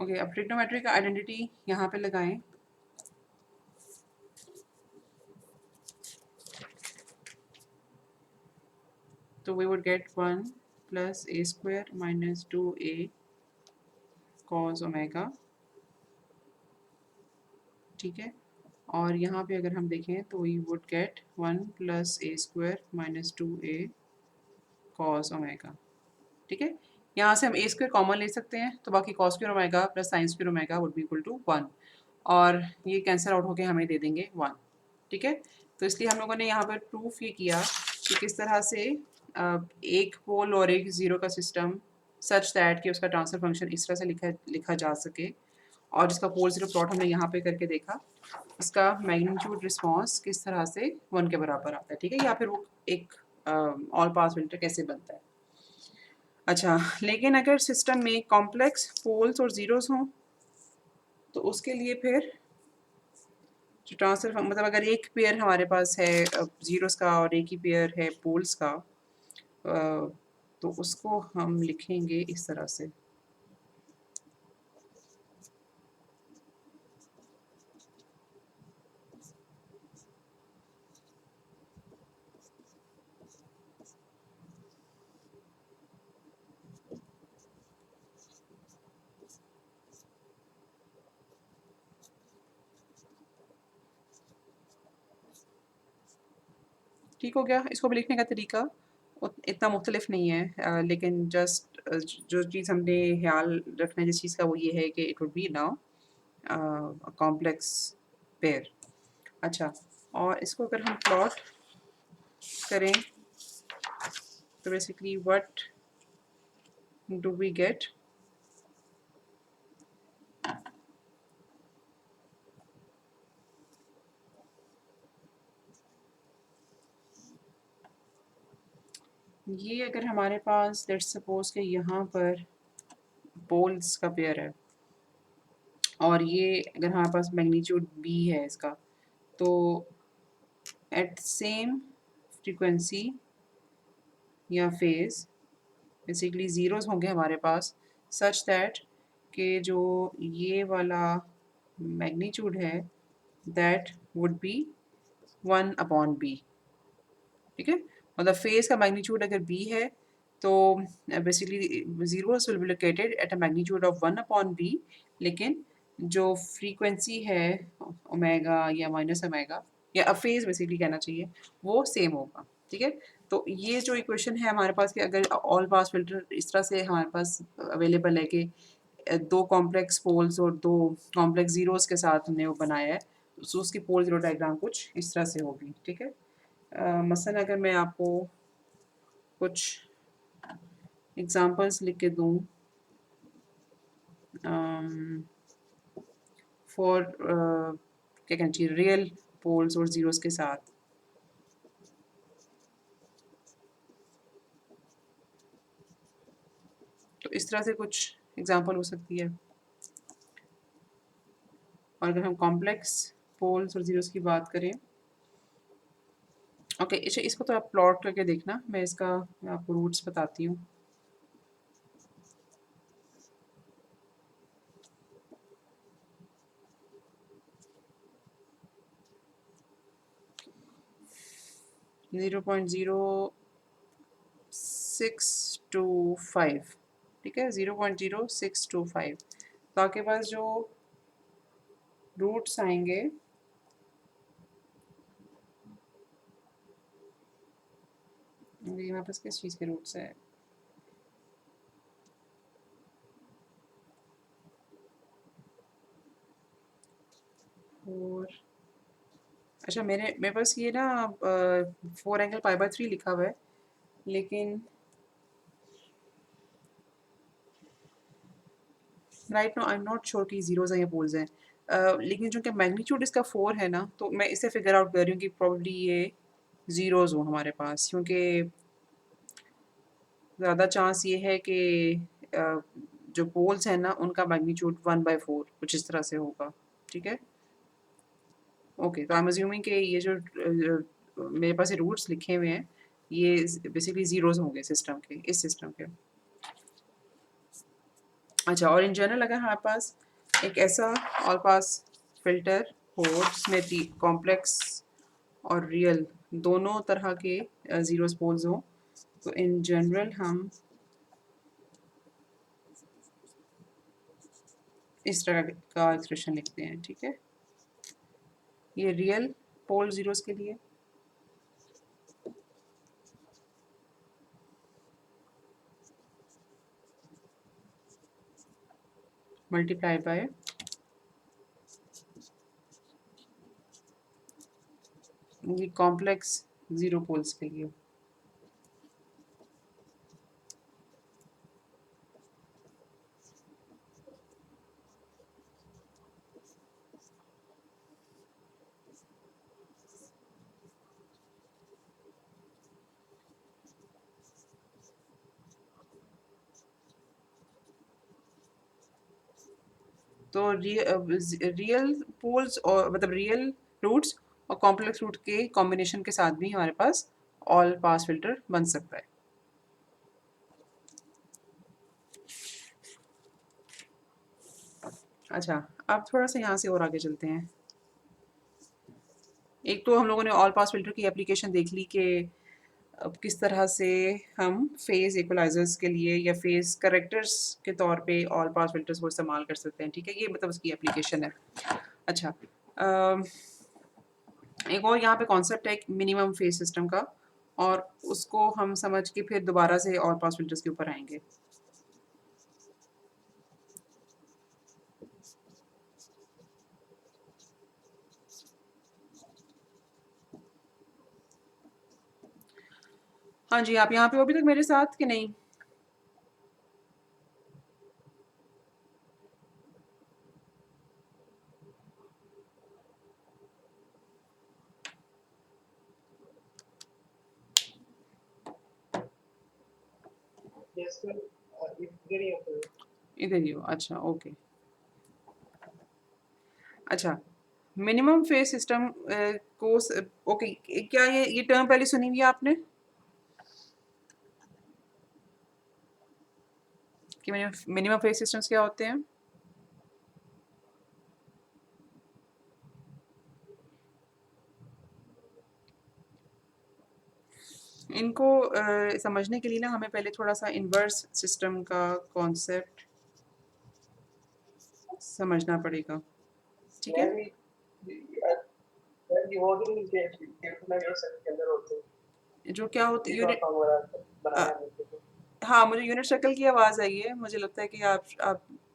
ओके, अब ट्रिग्नोमेट्रिक आइडेंटिटी यहाँ पे लगाएं। तो we would get 1 plus a square minus 2a cos omega, ठीक है। और यहाँ पे अगर हम देखें तो we would get 1 plus a square minus 2a cos omega, ठीक है। यहाँ से हम ए स्क्वायर कॉमन ले सकते हैं, तो बाकी cos square omega plus sine square omega would be equal to 1, और ये कैंसिल आउट होके हमें दे देंगे 1, ठीक है। तो इसलिए हम लोगों ने यहाँ पर प्रूफ ये किया कि किस तरह से एक पोल और एक ज़ीरो का सिस्टम सच दैट कि उसका ट्रांसफर फंक्शन इस तरह से लिखा जा सके, और जिसका पोल ज़ीरो प्लॉट हमने यहाँ पे करके देखा, इसका मैग्नीट्यूड रिस्पॉन्स किस तरह से 1 के बराबर आता है, ठीक है। या फिर वो एक ऑल पास फिल्टर कैसे बनता है। अच्छा, लेकिन अगर सिस्टम में कॉम्प्लेक्स पोल्स और ज़ीरोज़ हों तो उसके लिए फिर जो ट्रांसफर मतलब अगर एक पेयर हमारे पास है ज़ीरोज़ का और एक ही पेयर है पोल्स का, तो उसको हम लिखेंगे इस तरह से। ठीक हो गया। इसको भी लिखने का तरीका इतना मुख्तलिफ नहीं है, लेकिन जस्ट जो चीज़ हमने ख्याल रखना है जिस चीज़ का वो ये है कि it would be now complex pair. अच्छा, और इसको अगर हम प्लॉट करें तो basically what do we get, ये अगर हमारे पास लेट्स सपोज के यहाँ पर पोल्स का पेयर है और ये अगर हमारे पास मैग्नीट्यूड b है इसका, तो एट सेम फ्रीक्वेंसी या फेज बेसिकली ज़ीरोज़ होंगे हमारे पास सच दैट कि जो ये वाला मैग्नीट्यूड है दैट वुड बी 1/b, ठीक है। मतलब फेज का मैग्नीट्यूड अगर b है तो basically zeros will be located at a magnitude of 1/b, लेकिन जो फ्रीक्वेंसी है ओमेगा या माइनस ओमेगा या फेज बेसिकली कहना चाहिए, वो सेम होगा। ठीक है, तो ये जो इक्वेशन है हमारे पास कि अगर ऑल पास फिल्टर इस तरह से हमारे पास अवेलेबल है कि दो कॉम्प्लेक्स पोल्स और दो कॉम्प्लेक्स जीरोस के साथ हमने वो बनाया है, तो उसकी पोल जीरो डायग्राम कुछ इस तरह से होगी। ठीक है, मसलन अगर मैं आपको कुछ एग्जांपल्स लिख के दूं फॉर क्या कहना चाहिए रियल पोल्स और जीरोस के साथ, तो इस तरह से कुछ एग्जांपल हो सकती है। और अगर हम कॉम्प्लेक्स पोल्स और जीरोस की बात करें, ओके अच्छा इसको तो आप प्लॉट करके देखना, मैं आपको रूट्स बताती हूँ। ज़ीरो पॉइंट ज़ीरो 625, ठीक है, 0.0625, तो आपके पास जो रूट्स आएंगे ये मेरे पास किस चीज़ के रूट्स है, और अच्छा मेरे पास ये ना 4 ∠π/3 लिखा हुआ है, लेकिन right no I am not sure कि जीरोज हैं या पोल्स हैं। लेकिन चूंकि मैग्नीट्यूड इसका 4 है ना, तो मैं इसे फिगर आउट कर रही हूँ कि प्रॉब्ली ये ज़ीरोज़ हो हमारे पास, क्योंकि ज़्यादा चांस ये है कि जो पोल्स हैं ना उनका मैग्नीट्यूड 1/4 कुछ इस तरह से होगा। ठीक है, ओके, तो आई एम अज्यूमिंग कि ये जो मेरे पास ये रूट्स लिखे हुए हैं ये बेसिकली ज़ीरोज़ होंगे सिस्टम के, इस सिस्टम के। अच्छा, और इन जनरल अगर हमारे पास एक ऐसा ऑल पास फिल्टर हो जिसमें कॉम्प्लेक्स और रियल दोनों तरह के ज़ीरोज़ पोल्स हों, तो इन जनरल हम इस तरह का एक्सप्रेशन लिखते हैं। ठीक है, ये रियल पोल ज़ीरोज़ के लिए, मल्टीप्लाई बाय ये कॉम्प्लेक्स ज़ीरो पोल्स के लिए। तो रियल पोल्स और मतलब रियल रूट्स और कॉम्प्लेक्स रूट के कॉम्बिनेशन के साथ भी हमारे पास ऑल पास फिल्टर बन सकता है। अच्छा, अब थोड़ा सा यहाँ से और आगे चलते हैं। एक तो हम लोगों ने ऑल पास फिल्टर की एप्लीकेशन देख ली कि अब किस तरह से हम फेज़ इक्वलाइजर्स के लिए या फेज़ करेक्टर्स के तौर पे ऑल पास फिल्टर्स को इस्तेमाल कर सकते हैं। ठीक है, ये मतलब उसकी एप्लीकेशन है। अच्छा, एक और यहाँ पे कॉन्सेप्ट है मिनिमम फेज सिस्टम का, और उसको हम समझ के फिर दोबारा से ऑल पास फिल्टर्स के ऊपर आएंगे। हाँ जी, आप यहाँ पे हो अभी तक मेरे साथ कि नहीं? Yes, sir. It's very okay. इधर ही हो, अच्छा ओके। अच्छा, मिनिमम फेज सिस्टम को ओके, क्या ये टर्म पहले सुनी हुई है आपने कि मिनिमम फेज सिस्टम्स क्या होते हैं? इनको समझने के लिए ना हमें पहले थोड़ा सा इन्वर्स सिस्टम का कॉन्सेप्ट समझना पड़ेगा, ठीक मैं है? भी वो भी के यूनिट सर्कल के अंदर होते हैं जो क्या होती ये यूनिट ट्रांसफॉर्म वगैरह बनाना है मुझे तो हाँ, मुझे यूनिट सर्कल की आवाज़ आई है। मुझे लगता है कि आप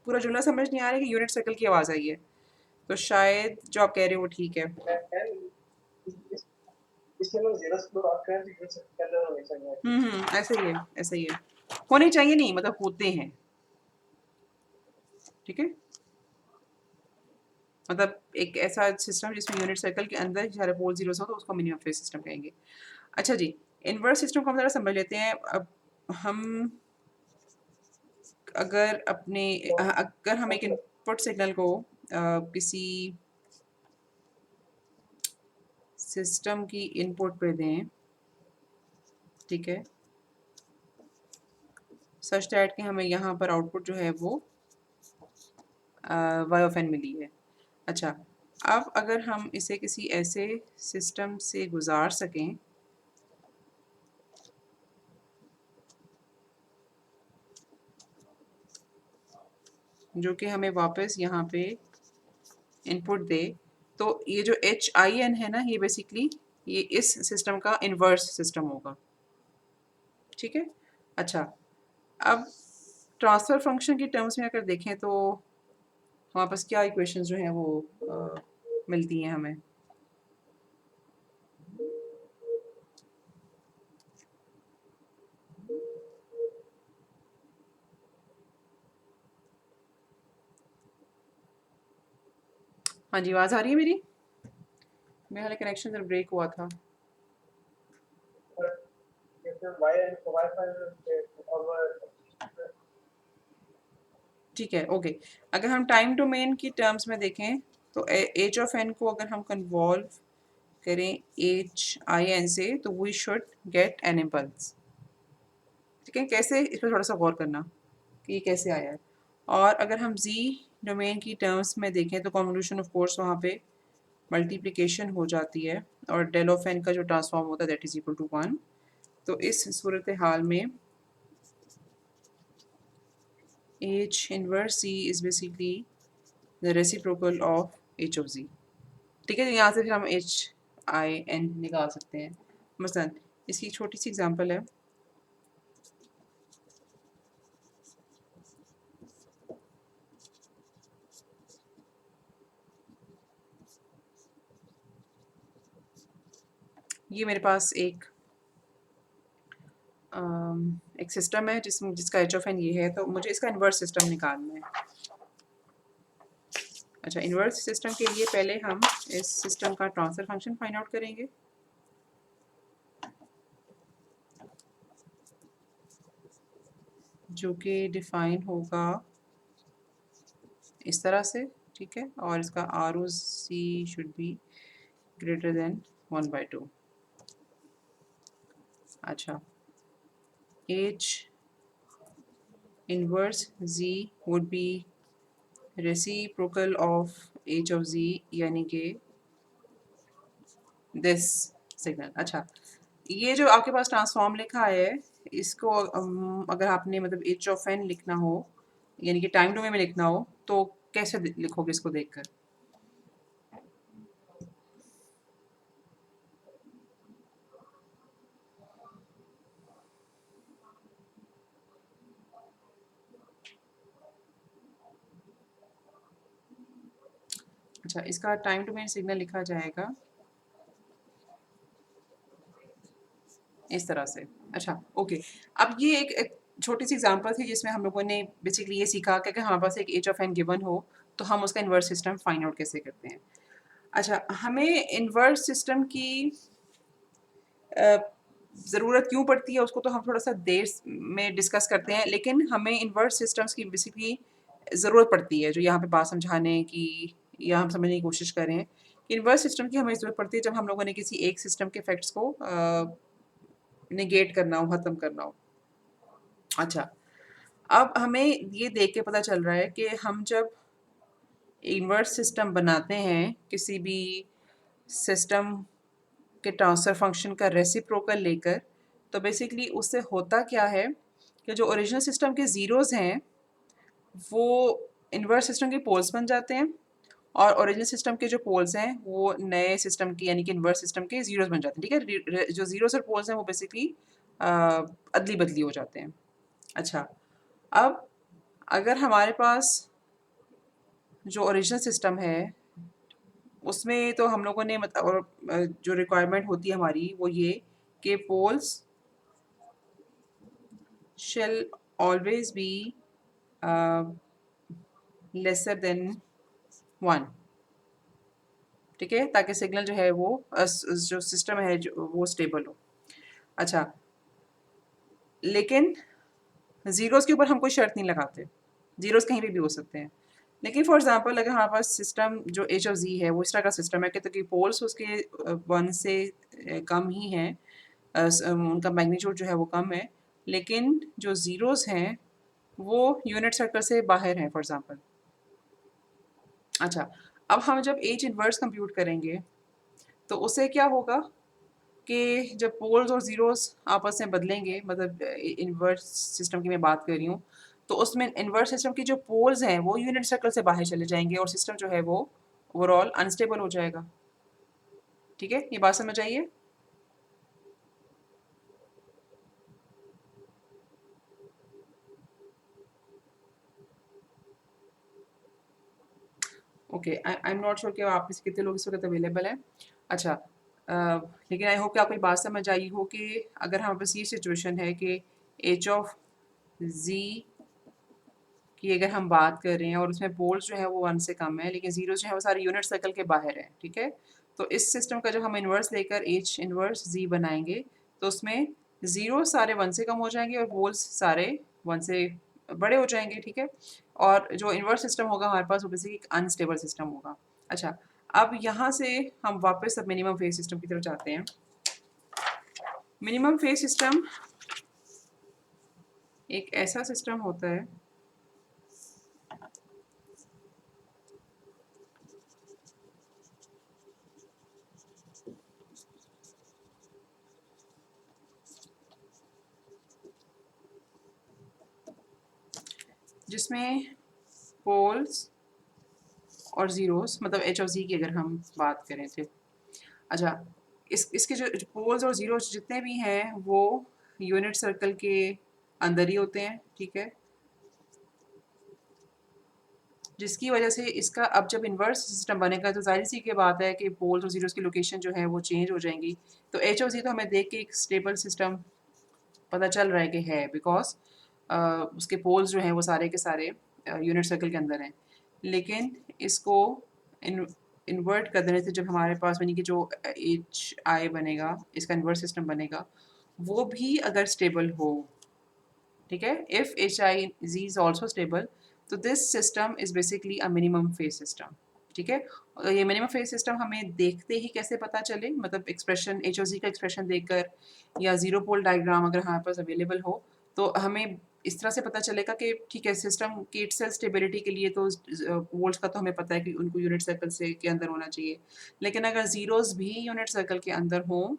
पूरा जुमला समझ नहीं आ रहा है कि यूनिट सर्कल की आवाज़ आई है। तो शायद जो आप कह रहे हो वो ठीक है। मैं इसमें मैं जीरो से बात करें तो यूनिट सर्कल के अंदर होने चाहिए ऐसे ही है, ऐसे ही है। होने चाहिए नहीं, मतलब होते हैं, ठीक है? मतलब एक ऐसा सिस्टम जिसमें यूनिट सर्कल के अंदर सारे पोल ज़ीरोज़ हो तो उसको मिनिमम फेज़ सिस्टम कहेंगे। अच्छा जी, इनवर्स सिस्टम को हम ज़रा समझ लेते हैं। अब हम अगर हम एक इनपुट सिग्नल को किसी सिस्टम की इनपुट पे दें, ठीक है? सच दैट कि हमें यहाँ पर आउटपुट जो है वो y ऑफ n मिली है। अच्छा, अब अगर हम इसे किसी ऐसे सिस्टम से गुजार सकें जो कि हमें वापस यहाँ पे इनपुट दे, तो ये जो HIN है ना, ये बेसिकली ये इस सिस्टम का इन्वर्स सिस्टम होगा, ठीक है? अच्छा, अब ट्रांसफ़र फ़ंक्शन की टर्म्स में अगर देखें तो हमारे पास क्या इक्वेशंस जो हैं वो मिलती हैं हमें। हाँ जी, आवाज़ आ रही है मेरी? मेरा हाल कनेक्शन जरा ब्रेक हुआ था। जैसे वाईफाई और ठीक है, ओके। अगर हम टाइम डोमेन की टर्म्स में देखें तो एच ऑफ एन को अगर हम कन्वॉल्व करें HIN से तो we should get an impulse, ठीक है? कैसे, इस पर थोड़ा सा गौर करना कि ये कैसे आया है। और अगर हम जी डोमेन की टर्म्स में देखें तो कॉन्वोल्यूशन ऑफ कोर्स वहाँ पे मल्टीप्लिकेशन हो जाती है और डेल ऑफ एन का जो ट्रांसफॉर्म होता है दैट इज इक्वल टू 1। तो इस सूरत हाल में H inverse C is basically the reciprocal of H of Z, ठीक है? तो यहाँ से फिर हम HIN निकाल सकते हैं। मसलन इसकी छोटी सी एग्जांपल है। ये मेरे पास एक सिस्टम है जिसका एच ऑफ एन ये है, तो मुझे इसका इन्वर्स सिस्टम निकालना है। अच्छा, इन्वर्स सिस्टम के लिए पहले हम इस सिस्टम का ट्रांसफर फंक्शन फाइंड आउट करेंगे, जो कि डिफाइन होगा इस तरह से, ठीक है? और इसका R O C should be greater than 1/2। अच्छा, H inverse G would be reciprocal of H of G, यानी कि दिस सिग्नल। अच्छा, ये जो आपके पास ट्रांसफॉर्म लिखा है इसको अगर आपने मतलब एच ऑफ एन लिखना हो यानी कि टाइम डोमेन में लिखना हो तो कैसे लिखोगे इसको देखकर? अच्छा, इसका टाइम डोमेन सिग्नल लिखा जाएगा इस तरह से। अच्छा, ओके। अब ये एक छोटी सी एग्जांपल थी जिसमें हम लोगों ने बेसिकली ये सीखा कि अगर हमारे पास एक एच ऑफ एन गिवन हो तो हम उसका इन्वर्स सिस्टम फाइंड आउट कैसे करते हैं। अच्छा, हमें इन्वर्स सिस्टम की ज़रूरत क्यों पड़ती है उसको तो हम थोड़ा सा देर में डिस्कस करते हैं, लेकिन हमें इन्वर्स सिस्टम्स की बेसिकली ज़रूरत पड़ती है, जो यहाँ पे बात समझाने की या हम समझने की कोशिश कर रहे हैं कि इन्वर्स सिस्टम की हमें ज़रूरत पड़ती है जब हम लोगों ने किसी एक सिस्टम के इफेक्ट्स को नेगेट करना हो, ख़त्म करना हो। अच्छा, अब हमें ये देख के पता चल रहा है कि हम जब इन्वर्स सिस्टम बनाते हैं किसी भी सिस्टम के ट्रांसफ़र फ़ंक्शन का रेसिप्रोकल लेकर, तो बेसिकली उससे होता क्या है कि जो ओरिजिनल सिस्टम के ज़ीरोज़ हैं वो इन्वर्स सिस्टम के पोल्स बन जाते हैं और ओरिजिनल सिस्टम के जो पोल्स हैं वो नए सिस्टम की यानी कि इन्वर्स सिस्टम के जीरोस बन जाते हैं, ठीक है। जो जीरोस और पोल्स हैं वो बेसिकली अदली बदली हो जाते हैं। अच्छा, अब अगर हमारे पास जो ओरिजिनल सिस्टम है उसमें तो हम लोगों ने मतलब और जो रिक्वायरमेंट होती है हमारी वो ये कि poles shall always be lesser than 1, ठीक है, ताकि सिग्नल जो है वो जो सिस्टम है जो वो स्टेबल हो। अच्छा, लेकिन ज़ीरोज़ के ऊपर हम कोई शर्त नहीं लगाते, ज़ीरोज़ कहीं पे भी हो सकते हैं। लेकिन फॉर एग्ज़ाम्पल अगर हमारे पास सिस्टम जो एच ऑफ़ ज़ी है वो इस तरह का सिस्टम है कि तो कि पोल्स उसके 1 से कम ही हैं, उनका मैग्नीट्यूड जो है वो कम है, लेकिन जो ज़ीरोज़ हैं वो यूनिट सर्कल से बाहर हैं फॉर एग्ज़ाम्पल। अच्छा, अब हम जब एच इन्वर्स कंप्यूट करेंगे तो उससे क्या होगा कि जब पोल्स और ज़ीरोज़ आपस में बदलेंगे, मतलब इन्वर्स सिस्टम की मैं बात कर रही हूँ, तो उसमें इन्वर्स सिस्टम की जो पोल्स हैं वो यूनिट सर्कल से बाहर चले जाएंगे और सिस्टम जो है वो ओवरऑल अनस्टेबल हो जाएगा। ठीक है, ये बात समझ आइए। Okay, I am not sure कि आप में से कितने लोग इस वक्त अवेलेबल हैं। अच्छा, लेकिन आई होप कि आपको ये बात समझ आई हो कि अगर हमारे पास ये सिचुएशन है कि एच ऑफ ज़ी की अगर हम बात कर रहे हैं और उसमें पोल्स जो है वो 1 से कम है, लेकिन ज़ीरोज़ जो है वो सारे यूनिट सर्कल के बाहर हैं, ठीक है। तो इस सिस्टम का जब हम इन्वर्स लेकर एच इन्वर्स ज़ी बनाएंगे तो उसमें ज़ीरो सारे 1 से कम हो जाएंगे और पोल्स सारे 1 से बड़े हो जाएंगे, ठीक है। और जो इन्वर्स सिस्टम होगा हमारे पास वो बेसिकली एक अनस्टेबल सिस्टम होगा। अच्छा, अब यहाँ से हम वापस अब मिनिमम फेज सिस्टम की तरफ जाते हैं। मिनिमम फेज सिस्टम एक ऐसा सिस्टम होता है जिसमें पोल्स और ज़ीरोस, मतलब एच ऑफ ज़ी की अगर हम बात करें तो अच्छा, इसके जो पोल्स और ज़ीरोस जितने भी हैं वो यूनिट सर्कल के अंदर ही होते हैं, ठीक है। जिसकी वजह से इसका अब जब इन्वर्स सिस्टम बनेगा तो जाहिर सी की बात है कि पोल्स और ज़ीरोस की लोकेशन जो है वो चेंज हो जाएंगी। तो एच ऑफ ज़ी तो हमें देख के एक स्टेबल सिस्टम पता चल रहा है कि है, बिकॉज उसके पोल्स जो हैं वो सारे के सारे यूनिट सर्कल के अंदर हैं। लेकिन इसको इन इन्वर्ट कर देने से जब हमारे पास यानी कि जो एच आई बनेगा, इसका इन्वर्स सिस्टम बनेगा, वो भी अगर स्टेबल हो, ठीक है, if H I G is also stable, तो this system is basically a minimum phase system, ठीक है। और ये मिनिमम फेज सिस्टम हमें देखते ही कैसे पता चले, मतलब एक्सप्रेशन एच ओ जी का एक्सप्रेशन देखकर या ज़ीरो पोल डायग्राम अगर हमारे पास अवेलेबल हो तो हमें इस तरह से पता चलेगा कि ठीक है, सिस्टम की इटसेल्फ स्टेबिलिटी के लिए तो वोल्ट्स का तो हमें पता है कि उनको यूनिट सर्कल से के अंदर होना चाहिए, लेकिन अगर ज़ीरोज़ भी यूनिट सर्कल के अंदर हों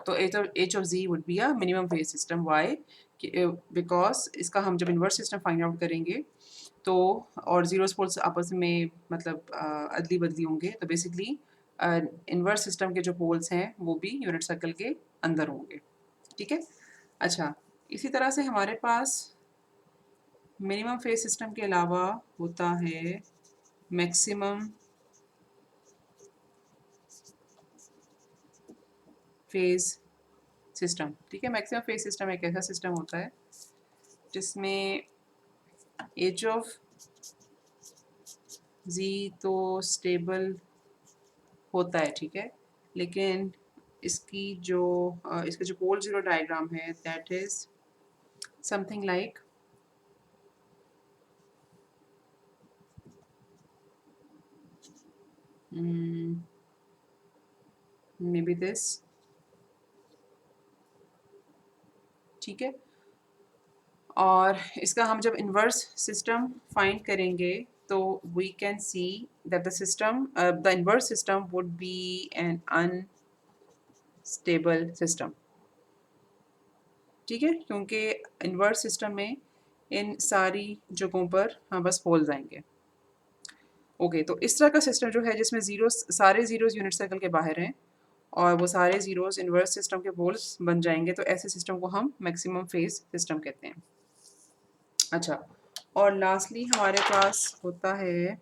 तो H of G would be a minimum phase system. Why? Because इसका हम जब इन्वर्स सिस्टम फाइंड आउट करेंगे तो और ज़ीरोस पोल्स आपस में मतलब अदली बदली होंगे, तो बेसिकली इन्वर्स सिस्टम के जो पोल्स हैं वो भी यूनिट सर्कल के अंदर होंगे, ठीक है। अच्छा, इसी तरह से हमारे पास मिनिमम फेज सिस्टम के अलावा होता है मैक्सिमम फेज सिस्टम, ठीक है। मैक्सिमम फेज सिस्टम एक ऐसा सिस्टम होता है जिसमें एच ऑफ जी तो स्टेबल होता है, ठीक है, लेकिन इसकी जो इसका जो पोल ज़ीरो डायग्राम है that is something like may be this, ठीक है। और इसका हम जब इन्वर्स सिस्टम फाइंड करेंगे तो we can see that the system the inverse system would be an unstable system, ठीक है, क्योंकि इन्वर्स सिस्टम में इन सारी जगहों पर हम बस पोल्स आएंगे। ओके, तो इस तरह का सिस्टम जो है जिसमें ज़ीरोस, सारे ज़ीरोस यूनिट सर्कल के बाहर हैं और वो सारे ज़ीरोस इन्वर्स सिस्टम के पोल्स बन जाएंगे, तो ऐसे सिस्टम को हम मैक्सिमम फेज सिस्टम कहते हैं। अच्छा, और लास्टली हमारे पास होता है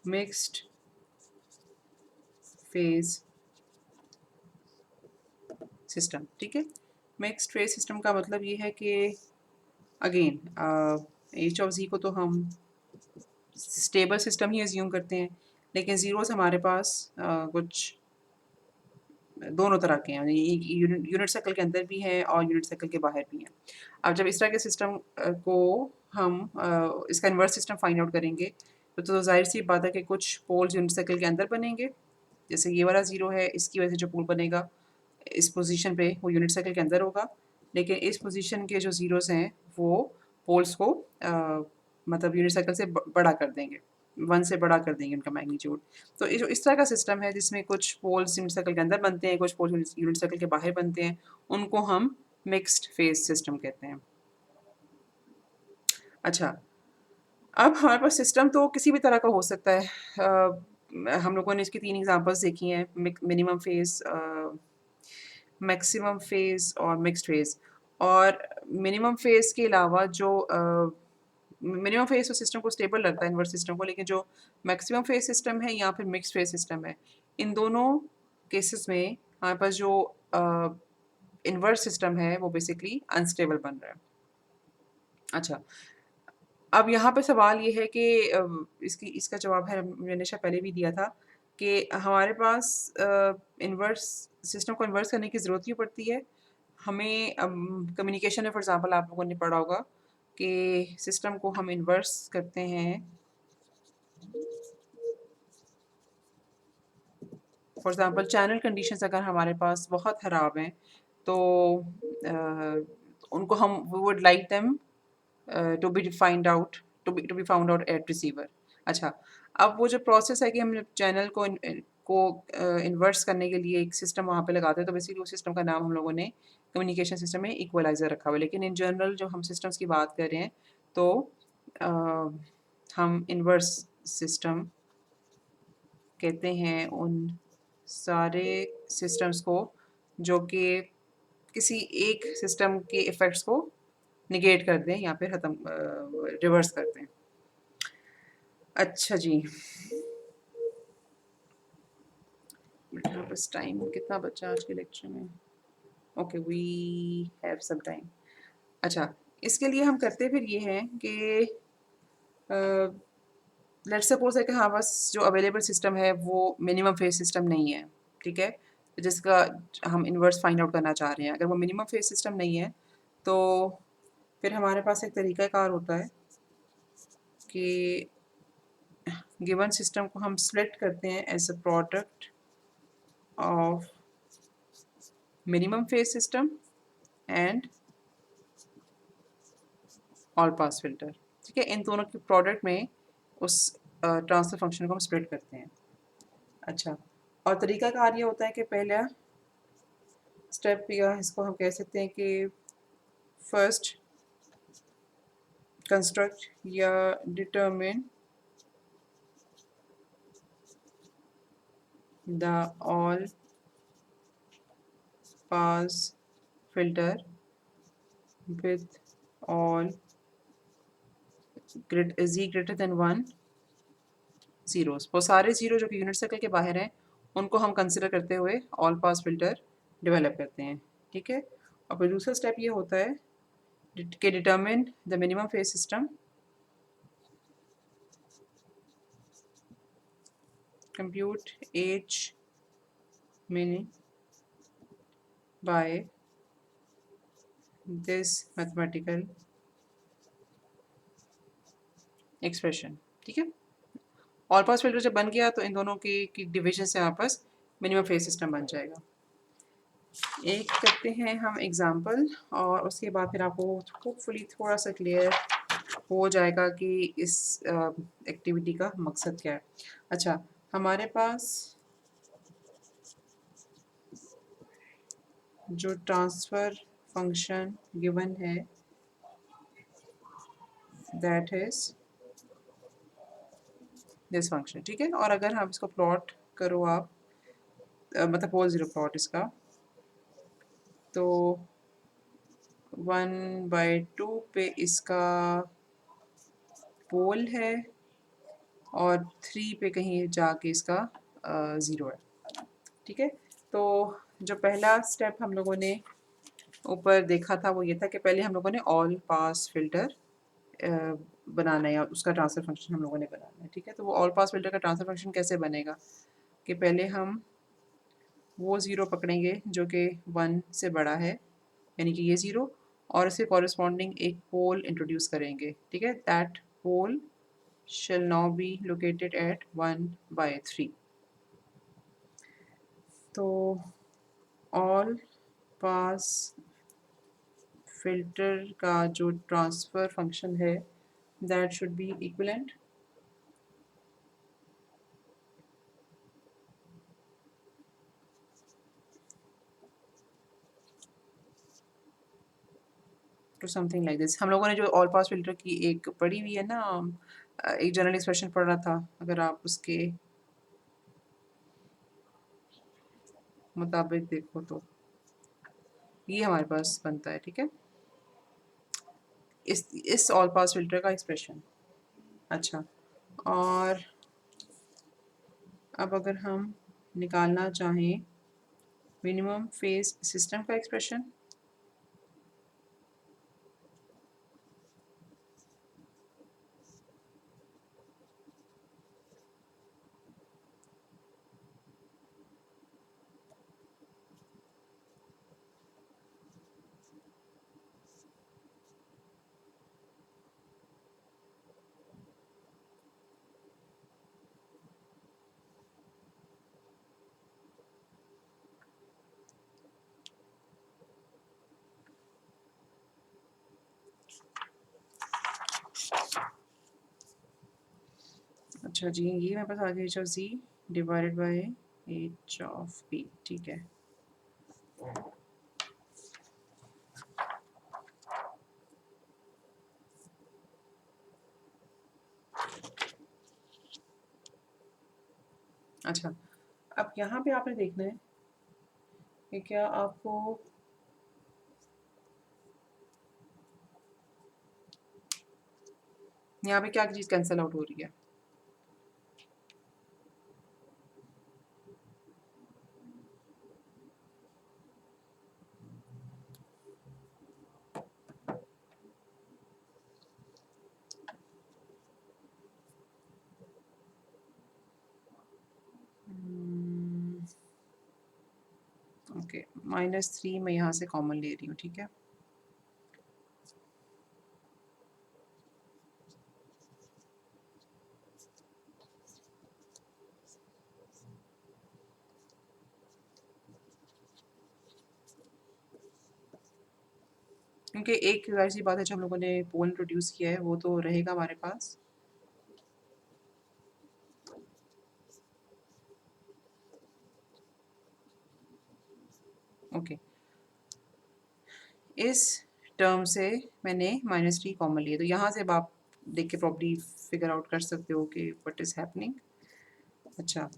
मिक्स्ड फेज सिस्टम। ठीक है, मिक्स्ड फेज सिस्टम का मतलब ये है कि अगेन एच ऑफ जी को तो हम स्टेबल सिस्टम ही एज्यूम करते हैं, लेकिन ज़ीरोस हमारे पास कुछ दोनों तरह के हैं, यूनिट सर्कल के अंदर भी हैं और यूनिट सर्कल के बाहर भी हैं। अब जब इस तरह के सिस्टम को हम इसका इन्वर्स सिस्टम फाइंड आउट करेंगे, तो जाहिर सी बात है कि कुछ पोल्स यूनिट सर्कल के अंदर बनेंगे, जैसे ये वाला ज़ीरो है, इसकी वजह से जो पोल बनेगा इस पोजीशन पे वो यूनिट सर्कल के अंदर होगा, लेकिन इस पोजीशन के जो ज़ीरोस हैं वो पोल्स को मतलब यूनिट सर्कल से बड़ा कर देंगे, 1 से बड़ा कर देंगे उनका मैग्नीट्यूड। तो ये जो इस तरह का सिस्टम है जिसमें कुछ पोल्स यूनिट सर्कल के अंदर बनते हैं, कुछ पोल्स यूनिट सर्कल के बाहर बनते हैं, उनको हम मिक्स्ड फेज सिस्टम कहते हैं। अच्छा, अब हमारे पास सिस्टम तो किसी भी तरह का हो सकता है। हम लोगों ने इसकी 3 एग्ज़ाम्पल्स देखी हैं, मिनिमम फेज़, मैक्सिमम फेज़ और मिक्स्ड फेज़। और मिनिमम फेज़ के अलावा जो मिनिमम फेज़ तो सिस्टम को स्टेबल रखता है, इन्वर्स सिस्टम को, लेकिन जो मैक्सिमम फेज़ सिस्टम है या फिर मिक्स्ड फेज़ सिस्टम है, इन दोनों केसेस में हमारे पास जो इन्वर्स सिस्टम है वो बेसिकली अनस्टेबल बन रहा है। अच्छा, अब यहाँ पे सवाल ये है कि इसका जवाब है, मैंने शायद पहले भी दिया था कि हमारे पास इन्वर्स सिस्टम को इन्वर्स करने की ज़रूरत क्यों पड़ती है। हमें कम्युनिकेशन में फॉर एग्ज़ाम्पल आप लोगों ने पढ़ा होगा कि सिस्टम को हम इन्वर्स करते हैं, फॉर एग्ज़ाम्पल चैनल कंडीशंस अगर हमारे पास बहुत ख़राब हैं, तो उनको हम we would like them to be find out to be found out at receiver. अच्छा, अब वो जो प्रोसेस है कि हम चैनल को इन्वर्स करने के लिए एक सिस्टम वहाँ पे लगाते हैं, तो बेसिकली उस सिस्टम का नाम हम लोगों ने कम्युनिकेशन सिस्टम में इक्वलाइज़र रखा हुआ है। लेकिन इन जनरल जो हम सिस्टम्स की बात कर रहे हैं, तो हम इन्वर्स सिस्टम कहते हैं उन सारे सिस्टम्स को जो कि किसी एक सिस्टम के इफ़ेक्ट्स को निगेट कर दें या फिर ख़त्म रिवर्स कर दें। अच्छा जी, मेरे पास टाइम कितना बचा आज के लेक्चर में? Okay, we have some time. अच्छा, इसके लिए हम करते फिर ये हैं कि लेट्स सपोज है कि हाँ बस जो अवेलेबल सिस्टम है वो मिनिमम फेज सिस्टम नहीं है, ठीक है, जिसका हम इन्वर्स फाइंड आउट करना चाह रहे हैं। अगर वो मिनिमम फेज सिस्टम नहीं है, तो फिर हमारे पास एक तरीक़ाकार होता है कि गिवन सिस्टम को हम स्प्लिट करते हैं as a product of minimum phase system and all pass filter. ठीक है, इन दोनों के प्रोडक्ट में उस ट्रांसफर फंक्शन को हम स्प्लिट करते हैं। अच्छा, और तरीक़ाकार ये होता है कि पहला स्टेप, या इसको हम कह सकते हैं कि फर्स्ट कंस्ट्रक्ट या determine the all pass filter with all z greater than 1 zeros. वो सारे ज़ीरो जो कि यूनिट सर्कल के बाहर हैं, उनको हम कंसिडर करते हुए ऑल पास फिल्टर डेवलप करते हैं। ठीक है, और फिर दूसरा स्टेप ये होता है कि determine the minimum phase system, compute h mini by this mathematical expression। ठीक है, ऑल पास फिल्टर जब बन गया तो इन दोनों की डिवीजन से आपस मिनिमम फेज सिस्टम बन जाएगा। एक करते हैं हम एग्जांपल, और उसके बाद फिर आपको होपफुली थोड़ा सा क्लियर हो जाएगा कि इस एक्टिविटी का मकसद क्या है। अच्छा, हमारे पास जो ट्रांसफ़र फंक्शन गिवन है दैट इज़ दिस फंक्शन, ठीक है। और अगर हम इसको प्लॉट करो आप, मतलब पोल ज़ीरो प्लॉट इसका, तो 1/2 पे इसका पोल है और 3 पे कहीं जाके इसका 0 है, ठीक है। तो जो पहला स्टेप हम लोगों ने ऊपर देखा था वो ये था कि पहले हम लोगों ने ऑल पास फिल्टर बनाना है, या उसका ट्रांसफ़र फंक्शन हम लोगों ने बनाना है, ठीक है। तो वो ऑल पास फिल्टर का ट्रांसफ़र फंक्शन कैसे बनेगा कि पहले हम वो ज़ीरो पकड़ेंगे जो कि 1 से बड़ा है, यानी कि ये ज़ीरो, और इसके कॉरस्पॉन्डिंग एक पोल इंट्रोड्यूस करेंगे, ठीक है। That pole shall now be located at 1/3। तो ऑल पास फिल्टर का जो ट्रांसफ़र फंक्शन है that should be equivalent to something like this. हम लोगों ने जो ऑल पास फिल्टर की एक पढ़ी हुई है ना, एक जनरल एक्सप्रेशन पढ़ रहा था, अगर आप उसके मुताबिक देखो तो ये हमारे पास बनता है, ठीक है, इस ऑल पास फिल्टर का एक्सप्रेशन। अच्छा, और अब अगर हम निकालना चाहें मिनिमम फेज सिस्टम का एक्सप्रेशन, अच्छा जी, ये मेरे पास आ गया H of G divided by H of P, ठीक है। अच्छा, अब यहाँ पे आपने देखना है कि क्या आपको यहाँ पे क्या चीज़ कैंसिल आउट हो रही है। ओके, -3 मैं यहाँ से कॉमन ले रही हूँ, ठीक है। क्योंकि एक ज़ाहिर सी बात है, जब हम लोगों ने पोल इंट्रोड्यूस किया है वो तो रहेगा हमारे पास। ओके, इस टर्म से मैंने -3 कॉमन लिए, तो यहाँ से अब आप देख के प्रॉब्ली फिगर आउट कर सकते हो कि व्हाट इज़ हैपनिंग। अच्छा,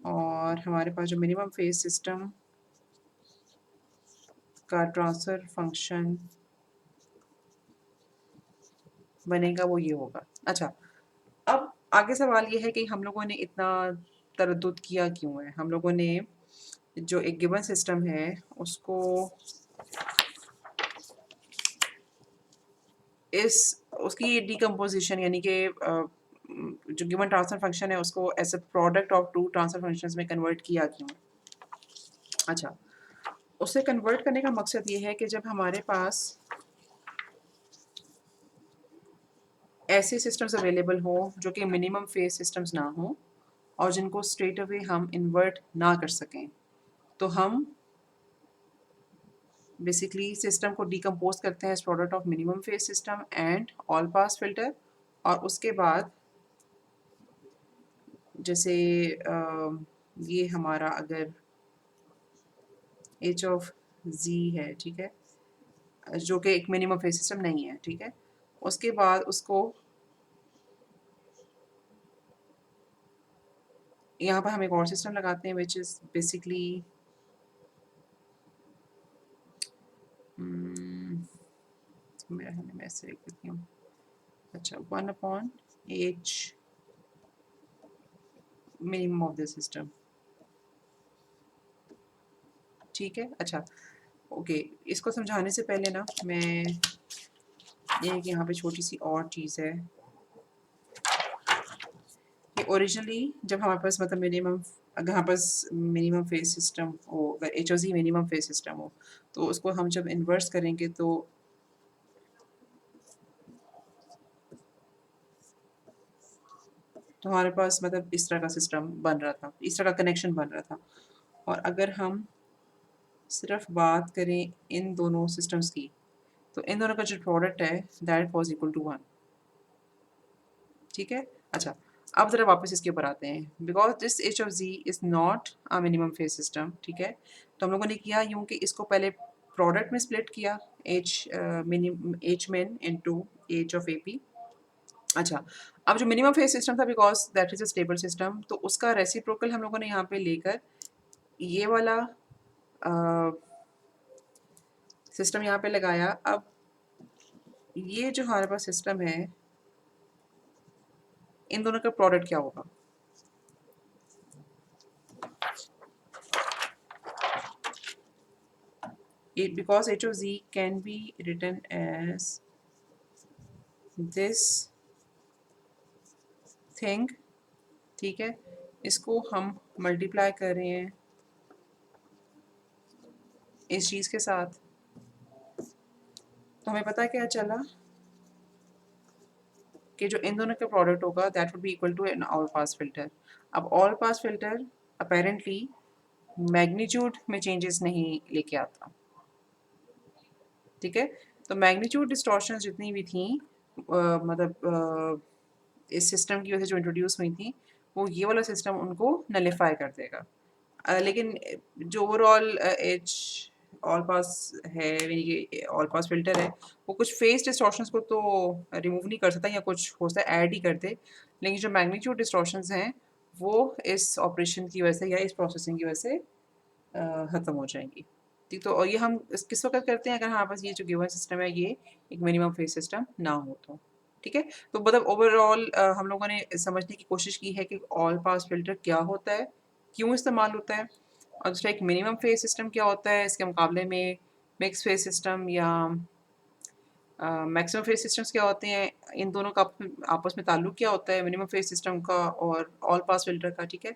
और हमारे पास जो मिनिमम फेज सिस्टम का ट्रांसफ़र फंक्शन बनेगा वो ये होगा। अच्छा, अब आगे सवाल ये है कि हम लोगों ने इतना तरद्दुद किया क्यों है? हम लोगों ने जो एक गिवन सिस्टम है उसको इस उसकी डिकम्पोज़िशन, यानी कि जो गिवन ट्रांसफर फंक्शन है उसको as a product of 2 transfer functions में कन्वर्ट किया क्यों? अच्छा, उसे कन्वर्ट करने का मकसद ये है कि जब हमारे पास ऐसे सिस्टम्स अवेलेबल हों जो कि मिनिमम फेज सिस्टम्स ना हों और जिनको स्ट्रेट अवे हम इन्वर्ट ना कर सकें, तो हम बेसिकली सिस्टम को डिकम्पोज करते हैं as product of minimum phase system and all pass filter. और उसके बाद जैसे ये हमारा अगर एच ऑफ Z है, ठीक है, जो कि एक मिनिमम फेज सिस्टम नहीं है, ठीक है। उसके बाद उसको यहाँ पर हम एक और सिस्टम लगाते हैं विच इज़ बेसिकली मेरा ख्याल है मैं ऐसे लिख देती हूँ, अच्छा 1/h minimum of the system, ठीक है। अच्छा ओके, इसको समझाने से पहले ना मैं ये कि यहाँ पे छोटी सी और चीज़ है कि ओरिजिनली जब हमारे पास मतलब मिनिमम, अगर हमारे पास मिनिमम फेज सिस्टम हो, अगर एच ओ ज़ी मिनिमम फेज सिस्टम हो, तो उसको हम जब इन्वर्स करेंगे तो हमारे पास मतलब इस तरह का सिस्टम बन रहा था, इस तरह का कनेक्शन बन रहा था। और अगर हम सिर्फ बात करें इन दोनों सिस्टम्स की, तो इन दोनों का जो प्रोडक्ट है दैट वाज इक्वल टू 1, ठीक है। अच्छा अब ज़रा वापस इसके ऊपर आते हैं, because this H of G is not a minimum phase system, ठीक है। तो हम लोगों ने किया यूँ कि इसको पहले प्रोडक्ट में स्प्लिट किया, एच मिन into H of A P. अच्छा अब जो मिनिमम फेज सिस्टम था, because that is a stable system, तो उसका रेसिप्रोकल हम लोगों ने यहाँ पे लेकर ये वाला सिस्टम यहाँ पे लगाया। अब ये जो हमारे पास सिस्टम है, इन दोनों का प्रोडक्ट क्या होगा? It, because h of z can be written as this thing, ठीक है। इसको हम मल्टीप्लाई कर रहे हैं इस चीज़ के साथ, तो हमें पता क्या चला कि जो इन दोनों का प्रोडक्ट होगा that would be equal to an all pass filter. अब all pass filter apparently magnitude में चेंजेस नहीं लेके आता, ठीक है। तो मैग्नीट्यूड डिस्टॉर्शन जितनी भी थी इस सिस्टम की वजह से जो इंट्रोड्यूस हुई थी, वो ये वाला सिस्टम उनको नलिफाई कर देगा। लेकिन जो ओवरऑल एच ऑल पास है, यानी कि ऑल पास फिल्टर है, वो कुछ फेस डिस्टॉर्शंस को तो रिमूव नहीं कर सकता, या कुछ हो सकता है ऐड ही कर दे। लेकिन जो मैग्नीट्यूड डिस्टॉर्शंस हैं वो इस ऑपरेशन की वजह से या इस प्रोसेसिंग की वजह से ख़त्म हो जाएंगी, ठीक। तो और ये हम किस वक्त करते हैं, अगर हमारे पास ये जो गिवन सिस्टम है ये एक मिनिमम फेज सिस्टम ना हो तो, ठीक है। तो मतलब ओवरऑल हम लोगों ने समझने की कोशिश की है कि ऑल पास फिल्टर क्या होता है, क्यों इस्तेमाल होता है, और दूसरा एक मिनिमम फेज सिस्टम क्या होता है इसके मुकाबले में, मिक्स फेज सिस्टम या मैक्सिमम फेज सिस्टम्स क्या होते हैं, इन दोनों का आपस में ताल्लुक क्या होता है, मिनिमम फेज सिस्टम का और ऑल पास फिल्टर का, ठीक है।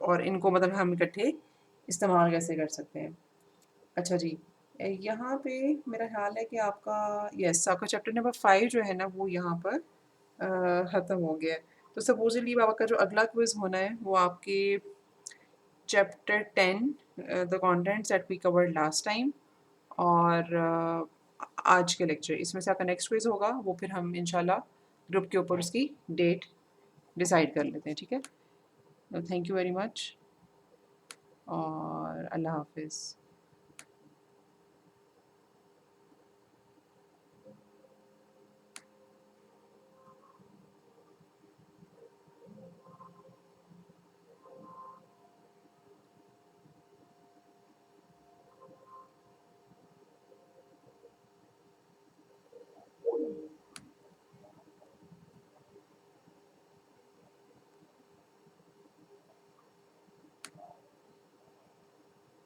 और इनको मतलब हम इकट्ठे इस्तेमाल कैसे कर सकते हैं। अच्छा जी, यहाँ पे मेरा ख्याल है कि आपका यस आपका चैप्टर नंबर 5 जो है ना वो यहाँ पर ख़त्म हो गया है। तो सपोज़िटली आपका जो अगला क्विज़ होना है वो आपके chapter 10 the contents that we covered last time, और आज के लेक्चर इसमें से आपका नेक्स्ट क्विज़ होगा, वो फिर हम इंशाल्लाह ग्रुप के ऊपर उसकी डेट डिसाइड कर लेते हैं, ठीक है। थैंक यू वेरी मच और अल्लाह हाफिज़।